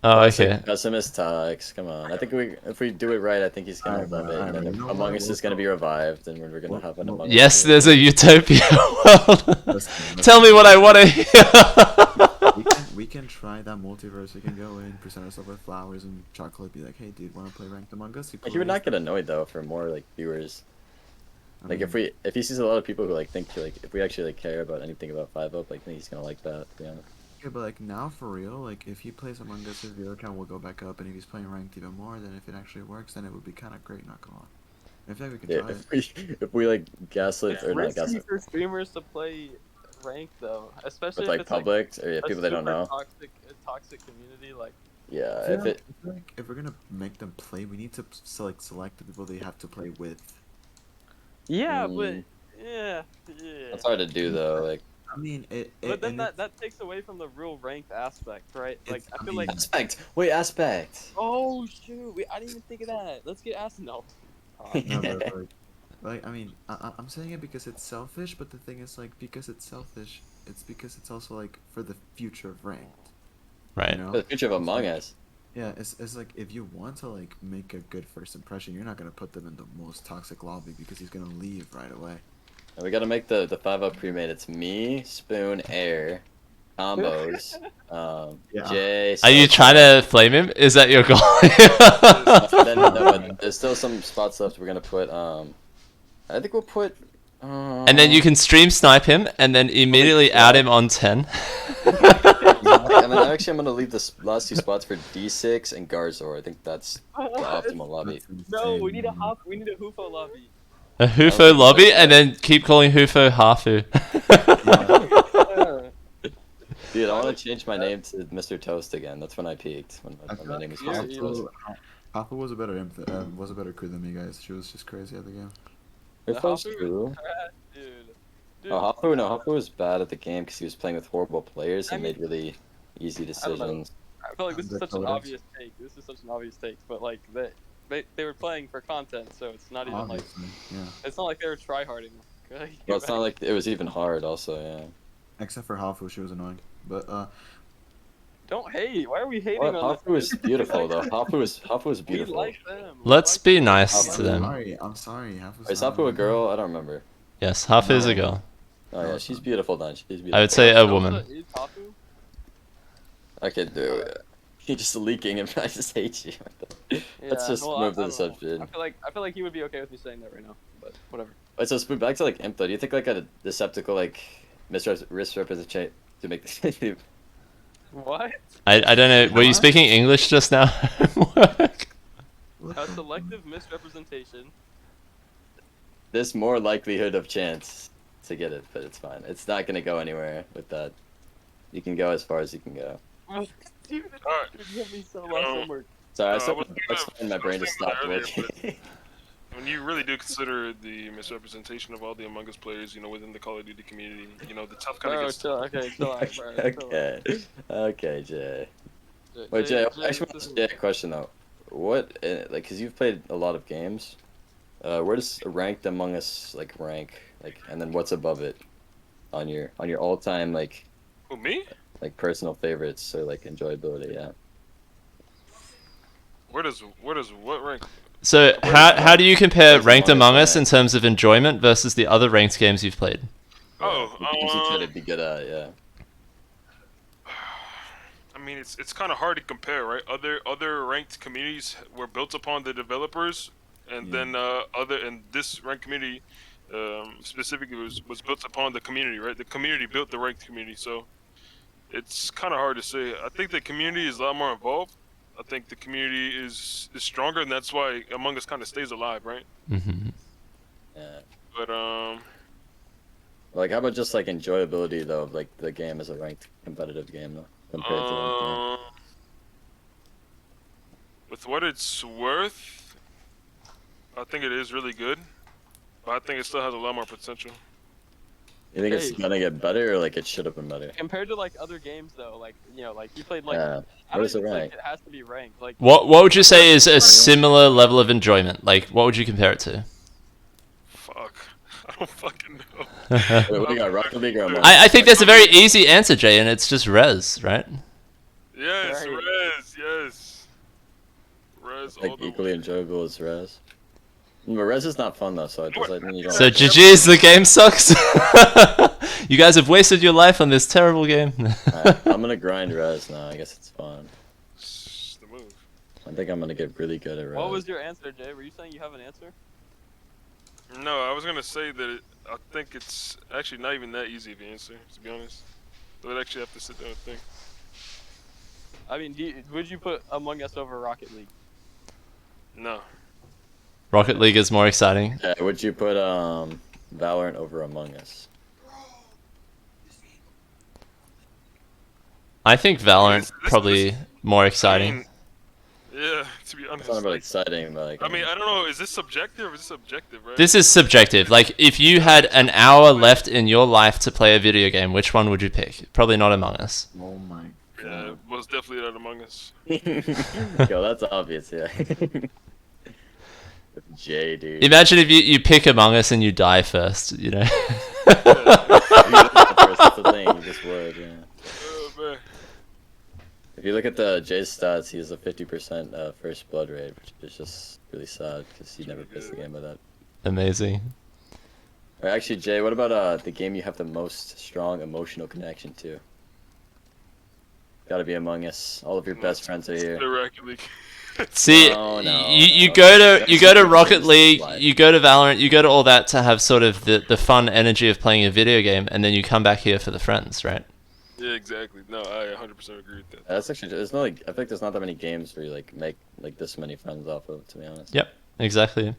Oh, Classic okay. Pessimist talks. Come on. I think if we do it right, I think he's gonna Alright, love bro, it. alright, And then bro. You know Among what? Us is gonna be revived, and we're gonna have an Well, Among Us. Yes, game. there's a utopia world. Listen, Tell me what I want to hear. we can try that multiverse. We can go in, present ourselves with flowers and chocolate. Be like, hey, dude, want to play ranked Among Us? He would not get annoyed though for more like viewers. I Like mean, if he sees a lot of people who like think like if we actually like care about anything about 5 up, like I think he's gonna like that. To be honest. yeah, but like now for real, like if he plays Among Us, his viewer count will go back up, and if he's playing ranked even more, then if it actually works, then it would be kind of great. Not gonna lie. I feel like we can Yeah, try it. if we like gaslit It's or not risky gaslit, for streamers to play ranked though, especially with if like it's public or yeah, like a people they don't super know. toxic community. Like, Yeah, I feel if like, it I feel like if we're gonna make them play, we need to select the people they have to play with. yeah, Mm. but yeah. that's hard to do though. Like I mean, But then and that takes away from the real ranked aspect, right? Like, It's- I I feel mean- like. aspect. Wait, aspect. Oh shoot! I didn't even think of that. Let's get asked. No. no, but like I mean, I'm saying it because it's selfish, but the thing is, like, because it's selfish, it's because it's also like for the future of ranked. Right. You know? For the future of Among Us. Yeah, it's like if you want to like make a good first impression, you're not gonna put them in the most toxic lobby because he's gonna leave right away. And we gotta make the 5 up pre-made. It's me, Spoon, Air, combos, Yeah. Jay. Are you Sosa. trying to flame him? Is that your goal? Then, no, but there's still some spots left. We're gonna put I think we'll put. And then you can stream snipe him and then immediately out him on 10. I mean, actually, I'm gonna leave the last 2 spots for D6 and Garzor. I think that's the optimal lobby. That's No, we insane, need a man. hop. We need a Hufo lobby. A Hufo lobby and then keep calling Hufo Hafu. Dude, I want to change my name to Mr. Toast again. That's when I peaked. When I my feel name like was Mr. Yeah, Toast. Hafu was a better was a better crew than me, guys. She was just crazy at the game. If that was Hafu true. was trash, dude. Oh, Hafu was bad at the game because he was playing with horrible players. He I mean, made really easy I don't know. decisions. I feel like this is such an Undercover. obvious take. This is such an obvious take, but like they were playing for content, so it's not even like Obviously, yeah. it's not like they were tryharding. Well, it's not like it was even hard. Also, yeah. Except for Hafu, she was annoying. But Don't hate. Why are we hating Well, on Hafu was beautiful though. Hafu was We beautiful. like them. We Let's like be them. nice I'm to them. I'm sorry. Hafu's Is not Hafu a annoying. girl? I don't remember. Yes, Hafu is a No. girl. Oh yeah, she's beautiful then. She's beautiful. I would say a Sosa woman. is Hafu? I could do it. You're just leaking and I just hate you. Let's Yeah, just well, move to I the don't know. subject. I feel like he would be okay with me saying that right now, but whatever. Wait, so Spoon, back to like Imp though. Do you think like a deceptical like misrepresentation to make this? What? I don't know. Were you speaking English just now? A selective misrepresentation. There's more likelihood of chance to get it, but it's fine. It's not gonna go anywhere with that. You can go as far as you can go. Dude, Alright. you have me so lost homework. Sorry, I I still was explain my brain just stopped earlier, working. When you really do consider the misrepresentation of all the Among Us players, within the Call of Duty community, the tough kind of Bro, gets. chill. Okay, chill out, bro. Chill out. Okay, okay, Jay. Wait, Jay, I actually want to ask Jay a question though. what like, cause you've played a lot of games. Where does Ranked Among Us like rank? Like, and then what's above it on your all-time like Who, me? personal favorites or like enjoyability? Yeah. Where does what rank? So how do you compare Where's Ranked Among Us Among Us at? in terms of enjoyment versus the other ranked games you've played? Oh, The games you try to be good at, yeah. I mean, it's kind of hard to compare, right? Other ranked communities were built upon the developers, and then this ranked community specifically was built upon the community, right? The community built the ranked community, so it's kind of hard to say. I think the community is a lot more involved. I think the community is stronger, and that's why Among Us kind of stays alive, right? Mm-hmm. Yeah. But Like, how about just like enjoyability though of like the game as a ranked competitive game though, compared to ranked game? with what it's worth, I think it is really good, but I think it still has a lot more potential. You think it's Hey. gonna get better or like it should have been better? Compared to like other games though, like like you played like Yeah. I What don't is it even think rank? it has to be ranked. Like What would you say is a similar level of enjoyment? Like, what would you compare it to? Fuck, I don't fucking know. Wait, what do you got? Rocket League or Among Us? I think that's a very easy answer, Jay, and it's just Res, right? Yes, Right. Res, yes. Res all Like the equally way. enjoyable as Res. But Res is not fun though, so it doesn't mean you don't. So like it. GG's, the game sucks. You guys have wasted your life on this terrible game. Alright, I'm gonna grind Res now. I guess it's fun. It's the move. I think I'm gonna get really good at Res. what was your answer, Jay? Were you saying you have an answer? No, I was gonna say that I think it's actually not even that easy of an answer, to be honest. I would actually have to sit down and think. I mean, would you put Among Us over Rocket League? No. Rocket League is more exciting. Yeah, would you put Valorant over Among Us? I think Valorant This- probably more I exciting. mean, yeah, to be honest. It's not about like, exciting, but like. I mean, I don't know. Is this subjective or is this objective, right? This is subjective. Like, if you had an hour left in your life to play a video game, which one would you pick? Probably not Among Us. Oh my Yeah, god. most definitely not Among Us. Yo, that's obvious, yeah. Jay, dude. Imagine if you pick Among Us and you die first, you know? That's the thing, you just would, yeah. Oh, man. If you look at the Jay's stats, he has a 50% first blood rate, which is just really sad because he never plays the game by that. Amazing. Or actually, Jay, what about the game you have the most strong emotional connection to? Gotta be Among Us. All of your best friends are here. The Rocket League. See, No, no, you no. go to That's you go to super Rocket just League, life. you go to Valorant, you go to all that to have sort of the fun energy of playing a video game, and then you come back here for the friends, right? Yeah, exactly. No, I 100% agree with that. That's actually, there's no like, I think there's not that many games where you like make like this many friends off of, to be honest. Yep, exactly.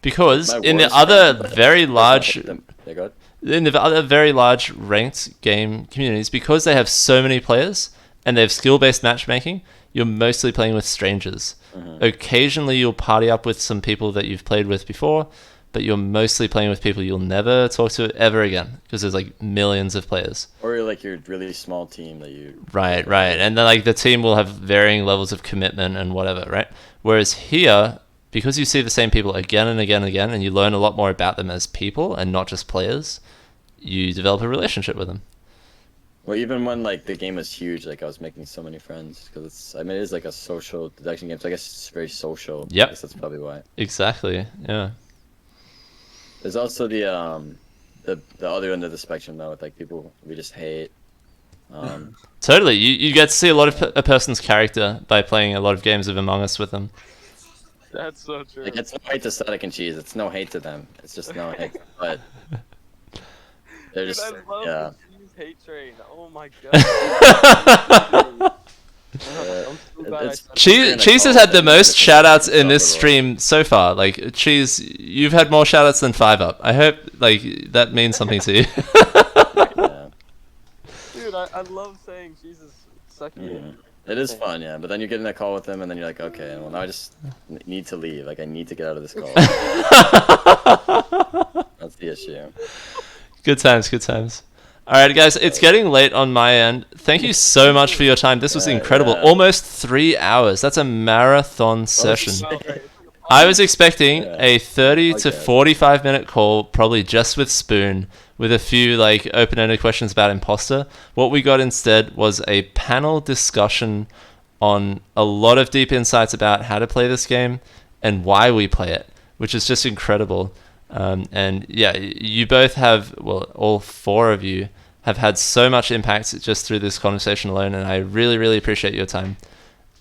Because My in the worst other friend- very large Yeah, go ahead. in the other very large ranked game communities, because they have so many players and they have skill-based matchmaking, you're mostly playing with strangers. Occasionally you'll party up with some people that you've played with before, but you're mostly playing with people you'll never talk to ever again because there's like millions of players. Or like your really small team that you. Right. And then like the team will have varying levels of commitment and whatever, right? Whereas here, because you see the same people again and again and again, and you learn a lot more about them as people and not just players, you develop a relationship with them. Well, even when like the game was huge, like I was making so many friends because it's. I mean, it is like a social deduction game, so I guess it's very social. Yep. I guess that's probably why. Exactly. Yeah. There's also the other end of the spectrum though, with like people we just hate. Totally. You get to see a lot of a person's character by playing a lot of games of Among Us with them. That's so true. Like it's no hate to Static and Cheese. It's no hate to them. It's just no hate. But they're Dude, just I love yeah. the cheese hate train. Oh my god. I'm so glad I It's- said Cheese has had the most shoutouts in this stream so far. Like, Cheese, you've had more shoutouts than 5UP. I hope like that means something to you. Yeah. Dude, I love saying Jesus suck you. Mhm. It is fun, yeah. But then you get in a call with them, and then you're like, okay, well now I just need to leave. Like I need to get out of this call. That's the issue. Good times, good times. All right, guys, it's getting late on my end. Thank you so much for your time. This was incredible. Yeah. Almost 3 hours. That's a marathon session. Wow, great. I was expecting Yeah. a 30 to Okay. 45-minute call, probably just with Spoon, with a few like open-ended questions about imposter. What we got instead was a panel discussion on a lot of deep insights about how to play this game and why we play it, which is just incredible. And yeah, you both have, well, all four of you have had so much impact just through this conversation alone, and I really, really appreciate your time.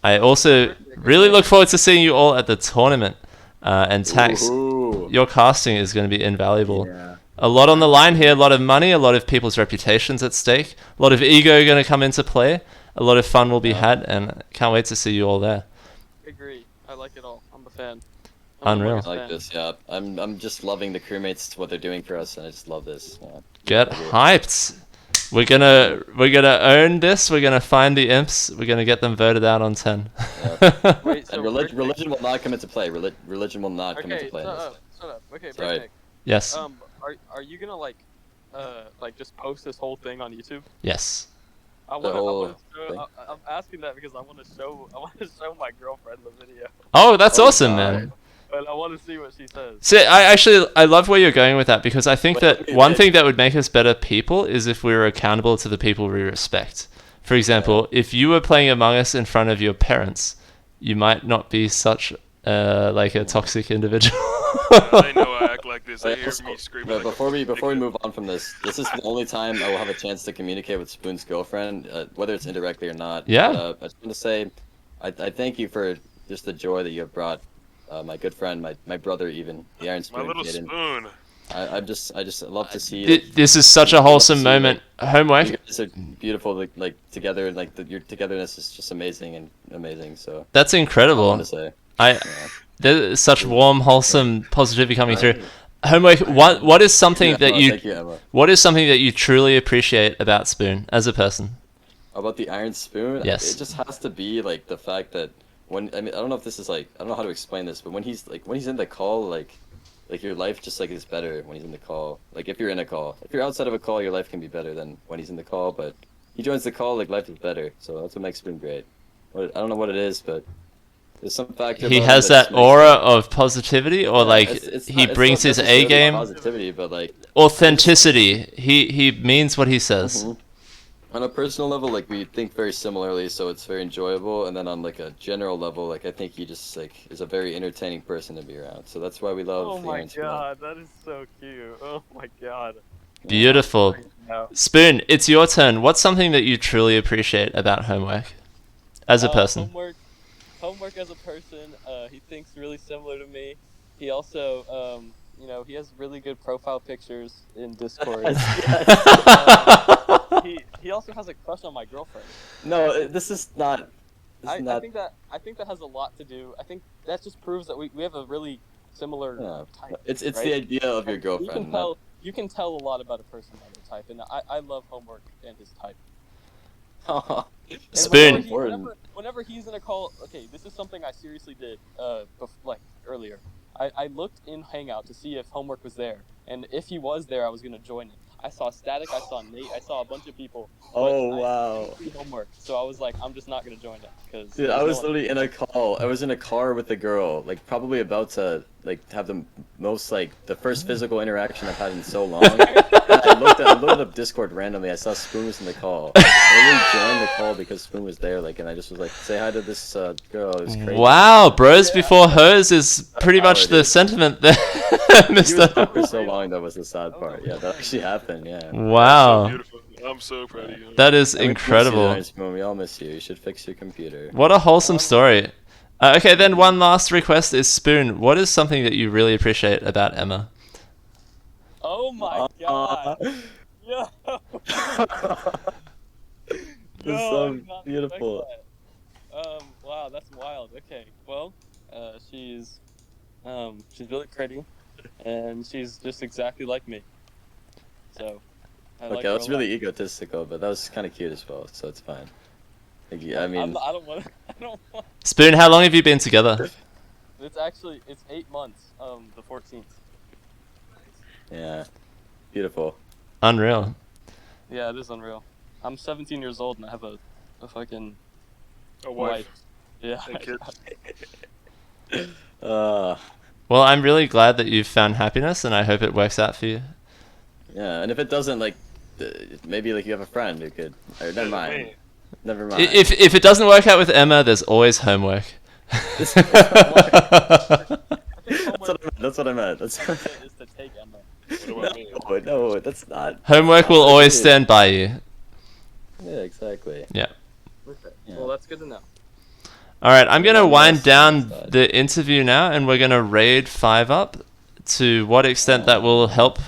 I also really look forward to seeing you all at the tournament. And Tax, Ooh. your casting is going to be invaluable. Yeah. A lot on the line here, a lot of money, a lot of people's reputations at stake, a lot of ego going to come into play, a lot of fun will be had, and can't wait to see you all there. Agree. I like it all. I'm a fan. Unreal. I'm I like this, yeah. I'm just loving the crewmates, what they're doing for us, and I just love this. Yeah. Get hyped. We're gonna own this. We're gonna find the imps. We're gonna get them voted out on 10. Yeah. Wait, so And religion will not come into play. Religion will not come into Okay, play. shut in this. up. Shut up. Okay, Sorry. Breakneck. Yes. Are you gonna like just post this whole thing on YouTube? Yes. I The want whole to thing? show. I'm asking that because I want to show my girlfriend the video, Oh, that's Oh, awesome, God. man. but I want to see what she says. See, I love where you're going with that, because I think Wait, that wait, one wait. thing that would make us better people is if we were accountable to the people we respect. For example, if you were playing Among Us in front of your parents, you might not be such like a toxic individual. They know I act like this. They Wait, hear also- me screaming. but Like a before we dickhead. move on from this is the only time I will have a chance to communicate with Spoon's girlfriend, whether it's indirectly or not. Yeah. But, I just want to say, I thank you for just the joy that you have brought. My good friend, my brother, even the Iron My Spoon little kid. And spoon. I just love to see. This is such a wholesome moment. Homework. You guys are beautiful, like together, like your togetherness is just amazing and amazing. So That's I incredible. want to say, I yeah. There's such warm, wholesome positivity coming through. Homework. What is something Yeah, that Emma, you thank you, Emma. what is something that you truly appreciate about Spoon as a person? About the Iron Spoon, Yes. it just has to be like the fact that when I don't know if this is like I don't know how to explain this, but when he's in the call, like your life just like is better when he's in the call. Like if you're in a call, if you're outside of a call, your life can be better than when he's in the call. But he joins the call, like life is better. So that's what makes Spoon great. I don't know what it is, but there's some factor. He about him has just that makes aura him- of positivity, or Yeah, like it's he not brings his A necessarily game, positivity, but like authenticity. He means what he says. Mhm. On a personal level, like we think very similarly, so it's very enjoyable. And then on like a general level, like I think he just like is a very entertaining person to be around. So that's why we love. Oh the my Iron Spoon. god, that is so cute. Oh my god. Beautiful. No. Spoon, it's your turn. What's something that you truly appreciate about Homework as a person? Homework as a person, he thinks really similar to me. He also, he has really good profile pictures in Discord. He also has a crush on my girlfriend. No, this is not. I think that has a lot to do. I think that just proves that we have a really similar type. It's right? the idea of your Like, girlfriend. You can tell a lot about a person by their type, and I love Homework and his type. not... And Spoon. Whenever he's in a call, okay, this is something I seriously did, earlier. I looked in Hangout to see if Homework was there, and if he was there, I was gonna join it. I saw Static, I saw Nate, I saw a bunch of people. but Oh I wow. didn't see Homework, so I was like, I'm just not gonna join it because. Dude, I was literally in a call. I was in a car with a girl, like probably about to like have the most the first physical interaction I've had in so long. And I looked up Discord randomly. I saw Spoon was in the call. I really joined the call because Spoon was there, and I just was like, say hi to this girl. It was crazy. Wow, bros before hers is pretty much the dude. sentiment there, He was Mister. there for so long. That was the sad part. Yeah, that actually happened. Yeah. So Wow, beautiful. I'm so proud of you. that is And we miss you, incredible. Iron Spoon. We all miss you. You should fix your computer. What a wholesome story. Okay, then one last request is Spoon. What is something that you really appreciate about Emma? Oh my god! Yo! It's Yo, so I did not expect beautiful. that. Wow, that's wild. Okay, well, she's really pretty, and she's just exactly like me. So, I like Okay, her that's a really lot. egotistical, but that was kind of cute as well, so it's fine. Like, I I mean, don't want. I don't want. Spoon, how long have you been together? It's 8 months. The 14th. yeah, beautiful. Unreal. Yeah, it is unreal. I'm 17 years old and I have a fucking A wife. Yeah. And kids. Uh, Well, I'm really glad that you've found happiness, and I hope it works out for you. yeah, and if it doesn't, like, maybe like you have a friend who could. Or, never mind. Me. Never mind. If it doesn't work out with Emma, there's always homework. That's what I meant. That's what I meant. is to take Emma. What about me? No, that's not. Homework will not always it. stand by you. Yeah, exactly. Yeah. Okay. Yeah. Well, that's good to know. All right, I'm gonna One wind last down side. the interview now, and we're gonna raid 5-up. To what extent that will help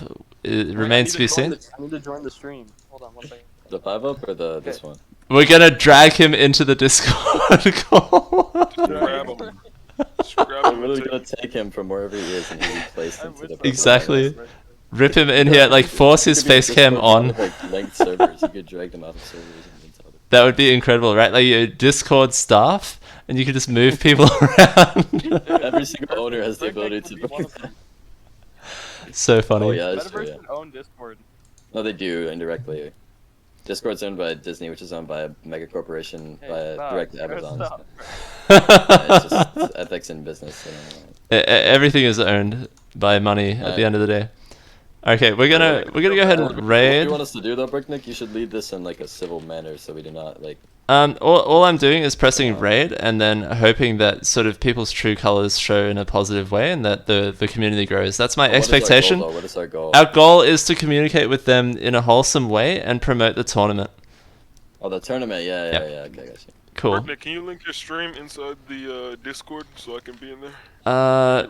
remains to be seen. I need to join the stream. Hold on one second. The 5-up or this one? We're gonna drag him into the Discord call. Grab him. Just grab I'm him really and gonna take him from wherever he is and he'll be placed into the. Exactly. Rip him in here, like force his face cam on. Like linked servers, you could drag them out of servers. And tell them. That would be incredible, right? Like your Discord staff, and you could just move people around. Every single owner has the ability to. So funny. Oh yeah, that's true. Metaverse Yeah. should own Discord. No, they do indirectly. Discord's owned by Disney, which is owned by a mega corporation Hey, by stop. direct to Amazon. Stop. It's just it's ethics in business. You know. Everything is owned by money at the end of the day. Okay, we're gonna go ahead What and do raid. you want us to do though, Bricknick? You should lead this in like a civil manner, so we do not like. All I'm doing is pressing raid and then hoping that sort of people's true colors show in a positive way and that the community grows. That's my expectation. What is our goal? Our goal is to communicate with them in a wholesome way and promote the tournament. Oh, the tournament. Yeah. Yep. Okay, I got you. Cool. Nick, can you link your stream inside the Discord so I can be in there?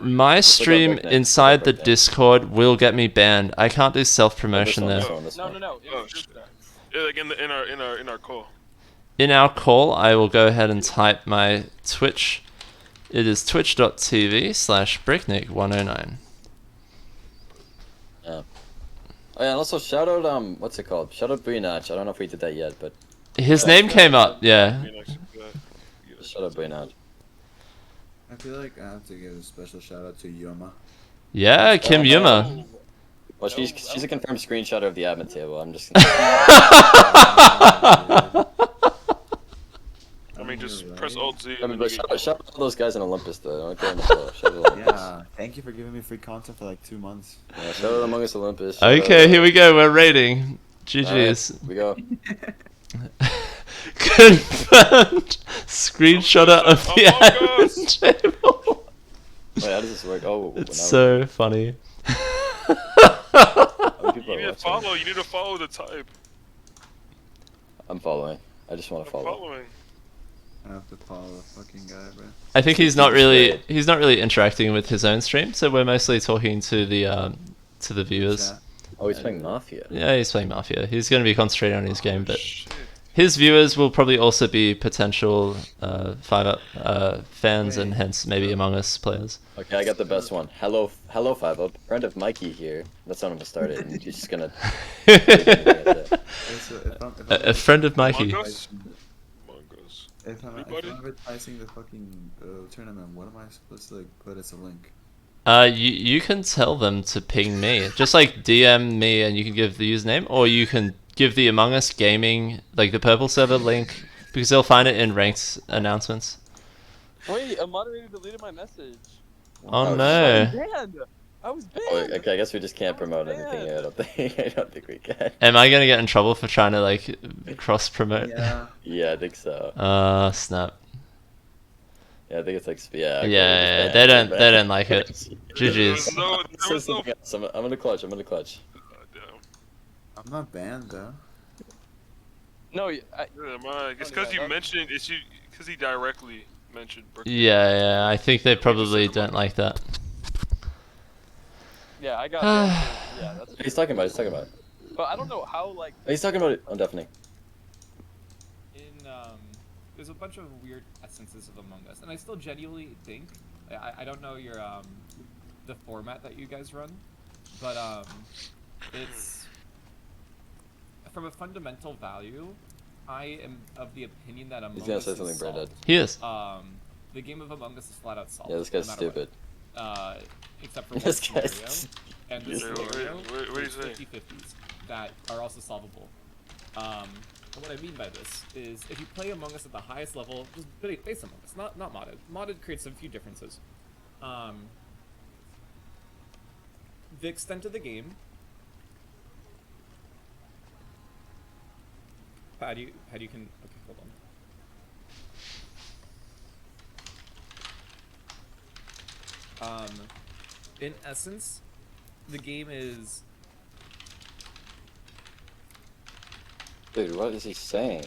My stream Breakdown. inside the Breakdown. Discord will get me banned. I can't do self-promotion there. This one, this No. one. It Oh, was just that. Yeah, like in our call. In our call, I will go ahead and type my Twitch. It is twitch.tv/bricknick109. Oh yeah, and also shout out what's it called? Shout out Buinach. I don't know if we did that yet, but His name came up, yeah. Be nice. shout out Buinach. I feel like I have to give a special shout out to Yoma. Yeah, Kim Yuma. Well, she's a confirmed screenshotter of the admin table. I'm just. I mean, just press Alt Z. I And mean, then but you shout out all those guys in Olympus though. Don't get them as well. Shout out Olympus. Yeah, thank you for giving me free content for like 2 months. Yeah, shout out Among Us Olympus. shout Okay, out, here we go. We're rating. Alright, GG's. we go. Confirmed. Screenshotter of the Among admin Us. table. Wait, how does this work? Oh, It's now so funny. how many people You are need to watching? follow. You need to follow the type. I'm following. I just want to I'm follow. following. I have to follow the fucking guy, bro. I think he's not really interacting with his own stream, so we're mostly talking to the viewers. Chat. Oh, he's playing Mafia. Yeah, he's playing Mafia. He's going to be concentrating on his game, but Shit. his viewers will probably also be potential 5-up fans and hence maybe Among Us players. Okay, I got the best one. Hello 5-up. Friend of Mikey here. That's how I'm gonna start it. And he's just gonna. Hey, so A friend of Mikey. Among Us? Among Us. if I'm Anybody? advertising the fucking tournament, what am I supposed to like put as a link? You can tell them to ping me. Just like DM me and you can give the username, or you can give the Among Us Gaming, like the purple server link, because they'll find it in ranked announcements. Wait, a moderator deleted my message. Oh Oh, no. Banned. I was banned. Oh, okay, I guess we just can't promote anything here. I don't think. I don't think we can. Am I gonna get in trouble for trying to like cross promote? Yeah. Yeah, I think so. Snap. Yeah, I think it's like yeah. Yeah, okay, yeah, just they ban- don't like it. There GG's. was no. There Say was no. something else. I'm gonna clutch. I'm gonna clutch. Damn. I'm not banned though. No, Yeah, my. It's because you mentioned. It's you. Because he directly mentioned. Brooklyn. Yeah, I think they probably don't like that. yeah, I got banned. too. Yeah, that's. He's talking about. He's talking about. But I don't know how like. He's talking about it on deafening. There's a bunch of weird essences of Among Us, and I still genuinely think I don't know your the format that you guys run, but it's from a fundamental value. I am of the opinion that Among He's gonna Us say is something solved. Brandon. He is. The game of Among Us is flat out solved. Yeah, this guy's no matter stupid. what. Except for one This scenario, guy's. and Yeah, this wait, scenario what do you is say? 50/50s that are also solvable. And what I mean by this is if you play Among Us at the highest level, just base Among Us, not modded. Modded creates a few differences. The extent of the game. How do you can okay, hold on. In essence, the game is. Dude, what is he saying?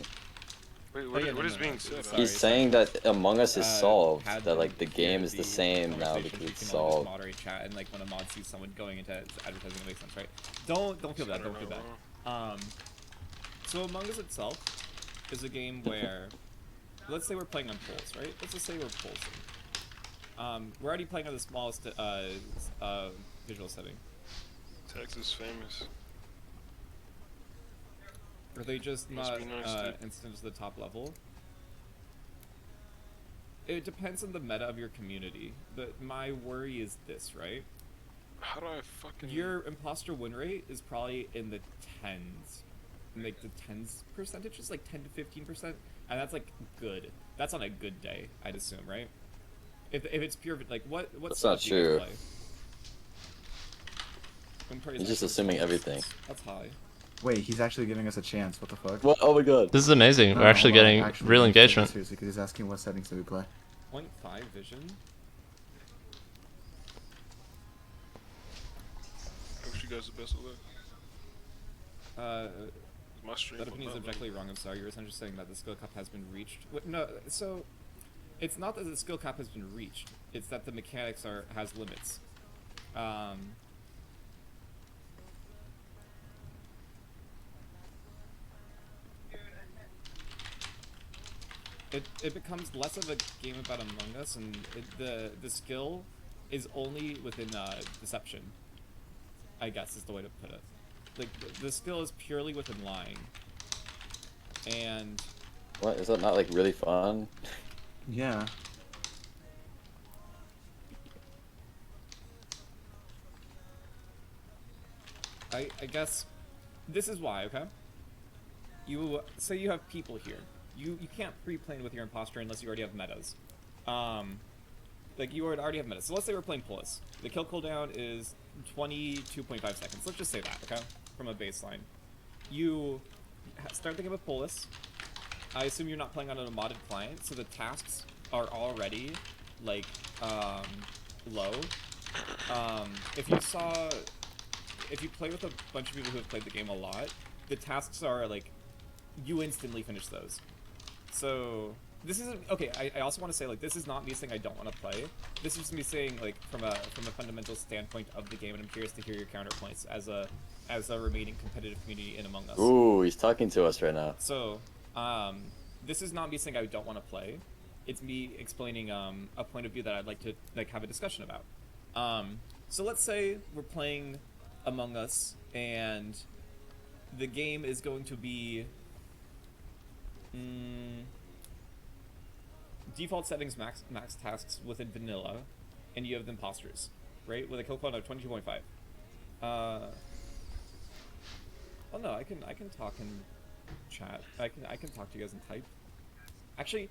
Wait, Oh, what, yeah, what no, is no, being no, said? sorry. He's saying that Among Us is solved. Had That them like the hear game is the same now conversations. because You it's can always solved. moderate chat, and like when a mod sees someone going into advertising, it makes sense, right? Don't feel bad. Don't feel bad. So Among Us itself is a game where, let's say we're playing on polls, right? Let's just say we're polling. We're already playing on the smallest visual setting. Texas famous. Are they just Must not be nice, dude. instant to the top level? It depends on the meta of your community. But my worry is this, right? How do I fucking... Your imposter win rate is probably in the tens. Like the tens percentages, like 10 to 15%. And that's like good. That's on a good day, I'd assume, right? If it's pure, like what That's stuff not do you guys true. play? You're just assuming everything. That's high. Wait, he's actually giving us a chance. What the fuck? What? Oh my god. This is amazing. No, We're actually hold on, getting actually, real take this engagement. seriously, because he's asking what settings do we play. 0.5 vision. I wish you guys the best of luck. My stream. That opinion is objectively wrong. I'm sorry. You're essentially saying that the skill cap has been reached. No, so it's not that the skill cap has been reached. It's that the mechanics has limits. It becomes less of a game about Among Us, and the skill is only within deception, I guess is the way to put it. Like the skill is purely within lying. And What? Is that not like really fun? Yeah. I guess this is why, okay? You say you have people here. You can't pre-plan with your imposter unless you already have metas. Like you already have metas. So let's say we're playing Pulse. The kill cooldown is 22.5 seconds. Let's just say that, okay? From a baseline. You start thinking about Pulse. I assume you're not playing on a modded client, so the tasks are already like low. If you play with a bunch of people who have played the game a lot, the tasks are like you instantly finish those. So this isn't okay. I also want to say like this is not me saying I don't want to play. This is me saying like from a fundamental standpoint of the game, and I'm curious to hear your counterpoints as a remaining competitive community in Among Us. Ooh, he's talking to us right now. So this is not me saying I don't want to play. It's me explaining a point of view that I'd like to like have a discussion about. So let's say we're playing Among Us and the game is going to be default settings max tasks within vanilla, and you have the imposters, right? With a kill count of 22.5. Oh no, I can talk in chat. I can talk to you guys and type. Actually,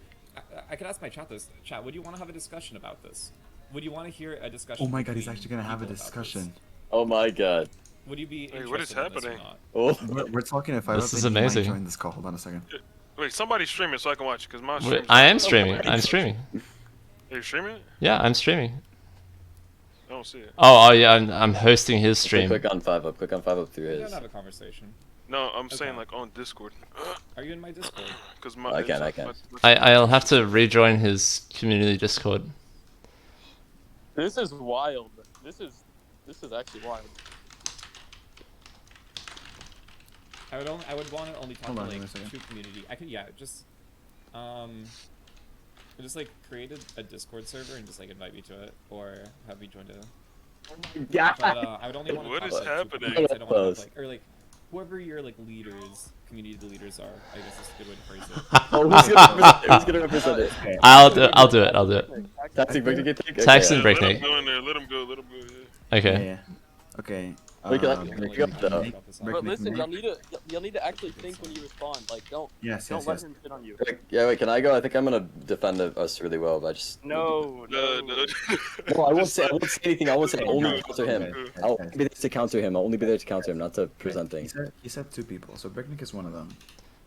I could ask my chat this. Chat, would you want to have a discussion about this? Would you want to hear a discussion? Oh my god, he's between actually gonna have a people about discussion. Oh my god. this? Would you be interested what is in this or happening? not? Oh. We're talking if I This is he might amazing. join this call. Hold on a second. Wait, somebody stream it so I can watch it, because my stream. I am streaming. I'm streaming. Are you streaming it? Yeah, I'm streaming. I don't see it. Oh yeah, I'm hosting his stream. Click on 5 up. Click on 5 up through We his. don't have a conversation. No, I'm saying Okay. like on Discord. Are you in my Discord? Because my. I can. I'll have to rejoin his community Discord. This is wild. This is actually wild. I would want to only talk Hold to on, give me like a second. two community. I could just like create a Discord server and just like invite me to it, or have me join a. Yeah. But I would only want to What talk is to like, two happening? communities. I don't want to Close. like or like whoever your like leaders, community leaders are. I guess that's a good way to phrase it. Oh, who's gonna represent it? Who's gonna represent it? Okay. I'll do it. I'll do it. Taxi break to get take? Tax and Okay. break. Let Breakneck. him go in there. Let him go. Yeah. Okay. Yeah. Okay. Wait, can I- um, can I Brick, go make- up, though? make- But Brick, But make- listen, make- y'all need to actually think when you respond. Like, don't Yes, don't yes, let yes. him shit on you. Yeah, wait, can I go? I think I'm gonna defend us really well, but I just No, No, no. no. No, I won't Just say. I let- won't say anything. I won't say. just I'll let only go. counter him. Guys, I'll guys. only be there to counter him. I'll only be there to counter him, not to present He things. said 2 people, so Bricknick is one of them.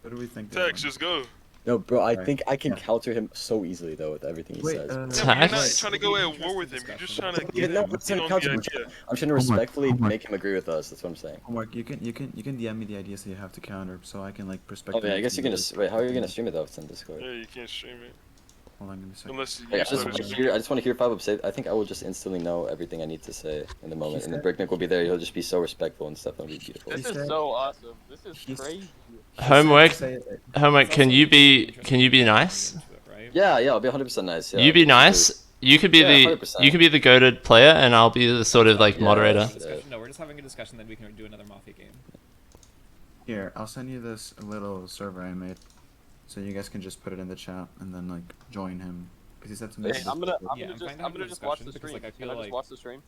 What do we think? Tex, just go. No, bro. I Right. think I can Yeah. counter him so easily though with everything he Wait, says. Yeah, but you're Tax? not trying to go at war with him. You're just trying to get No, him I'm trying in to on the counter him. idea. I'm trying to Homework, respectfully homework. make him agree with us. That's what I'm saying. Homework, you can DM me the ideas that you have to counter, so I can like Oh perspective. yeah, I guess you can just wait. How are you gonna stream it though? If it's on Discord. Yeah, you can't stream it Hold on, give me a second. unless you Wait, I just start want a to hear. I just want to hear 5up say. I think I will just instantly know everything I need to say in the moment, and then Bricknick will be there. He'll just be so respectful and stuff. That'll be beautiful. This He is said- so awesome. This is He's- crazy. Homework. Say it. Homework. It's Can also you be? interesting Can you be to get nice? into it, right? Yeah, I'll be 100% nice. Yeah, You be absolutely. nice. You could be Yeah, the 100%. you could be the goated player, and I'll be the sort of like Yeah, moderator. Discussion. No, we're just having a discussion. Then we can do another Mafia game. Here, I'll send you this little server I made, so you guys can just put it in the chat and then like join him. Because he said to me. Hey, I'm gonna Yeah, I'm fine to have a just watch discussion the because, stream. like, I Can feel I just like- watch the stream?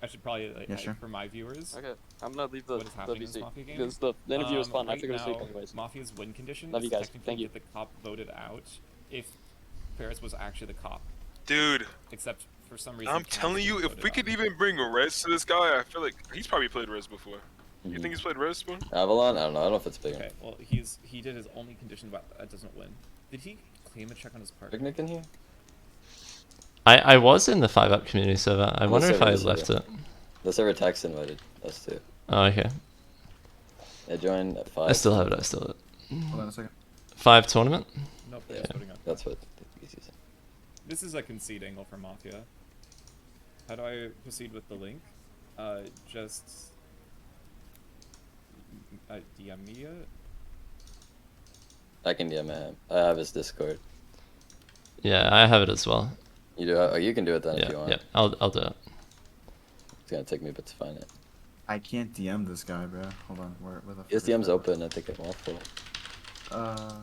I should probably like, Yeah, sure. for my viewers. Okay, I'm gonna leave the What is happening in this WC Mafia game? because the interview was fun. I Right figured it now, was anyways. Mafia's win condition Love is you guys. technically Thank you. get the cop voted out if Paris was actually the cop. Dude, Except for some reason. I'm Cass telling you, was if voted we could out. even bring Rez to this guy, I feel like he's probably played Rez before. You Mhm. think he's played Rez before? Avalon? I don't know. I don't know if it's big. Okay, well he did his only condition, but that doesn't win. Did he claim a check on his part? Bricknick in here? I was in the 5up community server. I wonder if I server, left it. The server tax invited us too. Oh, okay. Yeah, join at 5. I still have it. I still have it. Hold on a second. 5 tournament. Nope, Yeah, he's voting out. that's what he's using. This is a concede angle for Mafia. How do I proceed with the link? Just DM me it. I can DM him. I have his Discord. Yeah, I have it as well. You do. Oh, you can do it then if Yeah, you want. yeah. I'll do it. It's gonna take me a bit to find it. I can't DM this guy, bro. Hold on, where the? His fuck is DM's that? open. I think I'm awful. Uh,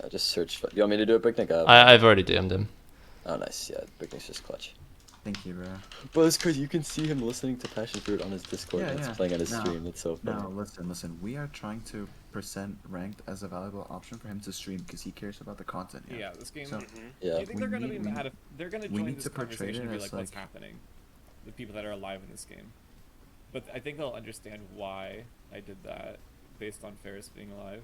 Just search. You want me to do it, Bricknick? I've already DM'd him. Oh, nice. Yeah, Bricknick's just clutch. thank you, bro. But it's crazy. You can see him listening to Passion Fruit on his Discord. Yeah, It's yeah. playing on his No, stream. It's so funny. Now, listen. We are trying to present ranked as a valuable option for him to stream because he cares about the content. Yeah, this game. So, Do Yeah. you think We they're gonna need- be we- mad if they're gonna we join need this to portray conversation and it be as, like, what's like- happening? The people that are alive in this game. But I think they'll understand why I did that based on Ferris being alive.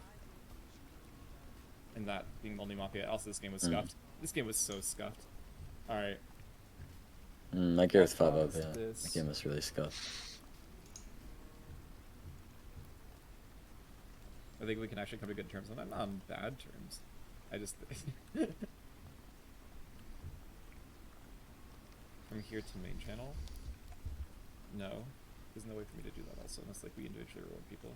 And that being the only Mafia. Also, this game was scuffed. This game was so scuffed. Alright. I agree with 5 up. Pause Yeah, this. the game was really scuffed. I think we can actually come to good terms on that. Not on bad terms. I just. From here to main channel? No. There's no way for me to do that also, unless like we individually reward people.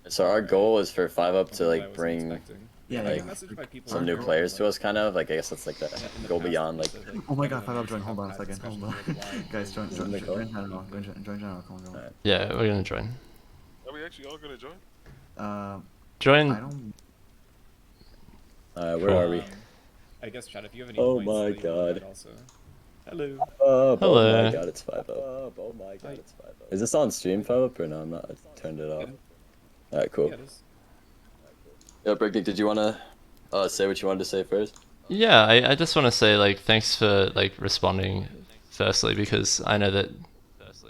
So our goal is for 5 up to Something that I like wasn't bring expecting. Yeah, I like, get messaged by people some who new are, players to like, us, kind of. Like I guess that's like the in the go past, beyond like. said, Oh my rather god, than 5 up, just join. have Hold on a had second. discussions Hold on. with why Guys, join in the general. call? Join general. Come on, go. Alright. Yeah, we're gonna join. Are we actually all gonna join? I Join. don't. Where are we? I guess, Chad, if you have any Oh points my that you wanna God. add also. Hello. Oh Hello. my god, it's 5 up. Oh my god, it's 5 up. Is this on stream 5 up or no? I'm not. I turned it off. Alright, cool. Yeah, it is. Yeah, Bricknick, did you wanna say what you wanted to say first? Yeah, I just want to say like thanks for like responding firstly, because I know that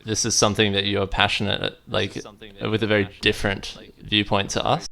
this is something that you're passionate like with a very different viewpoint to us.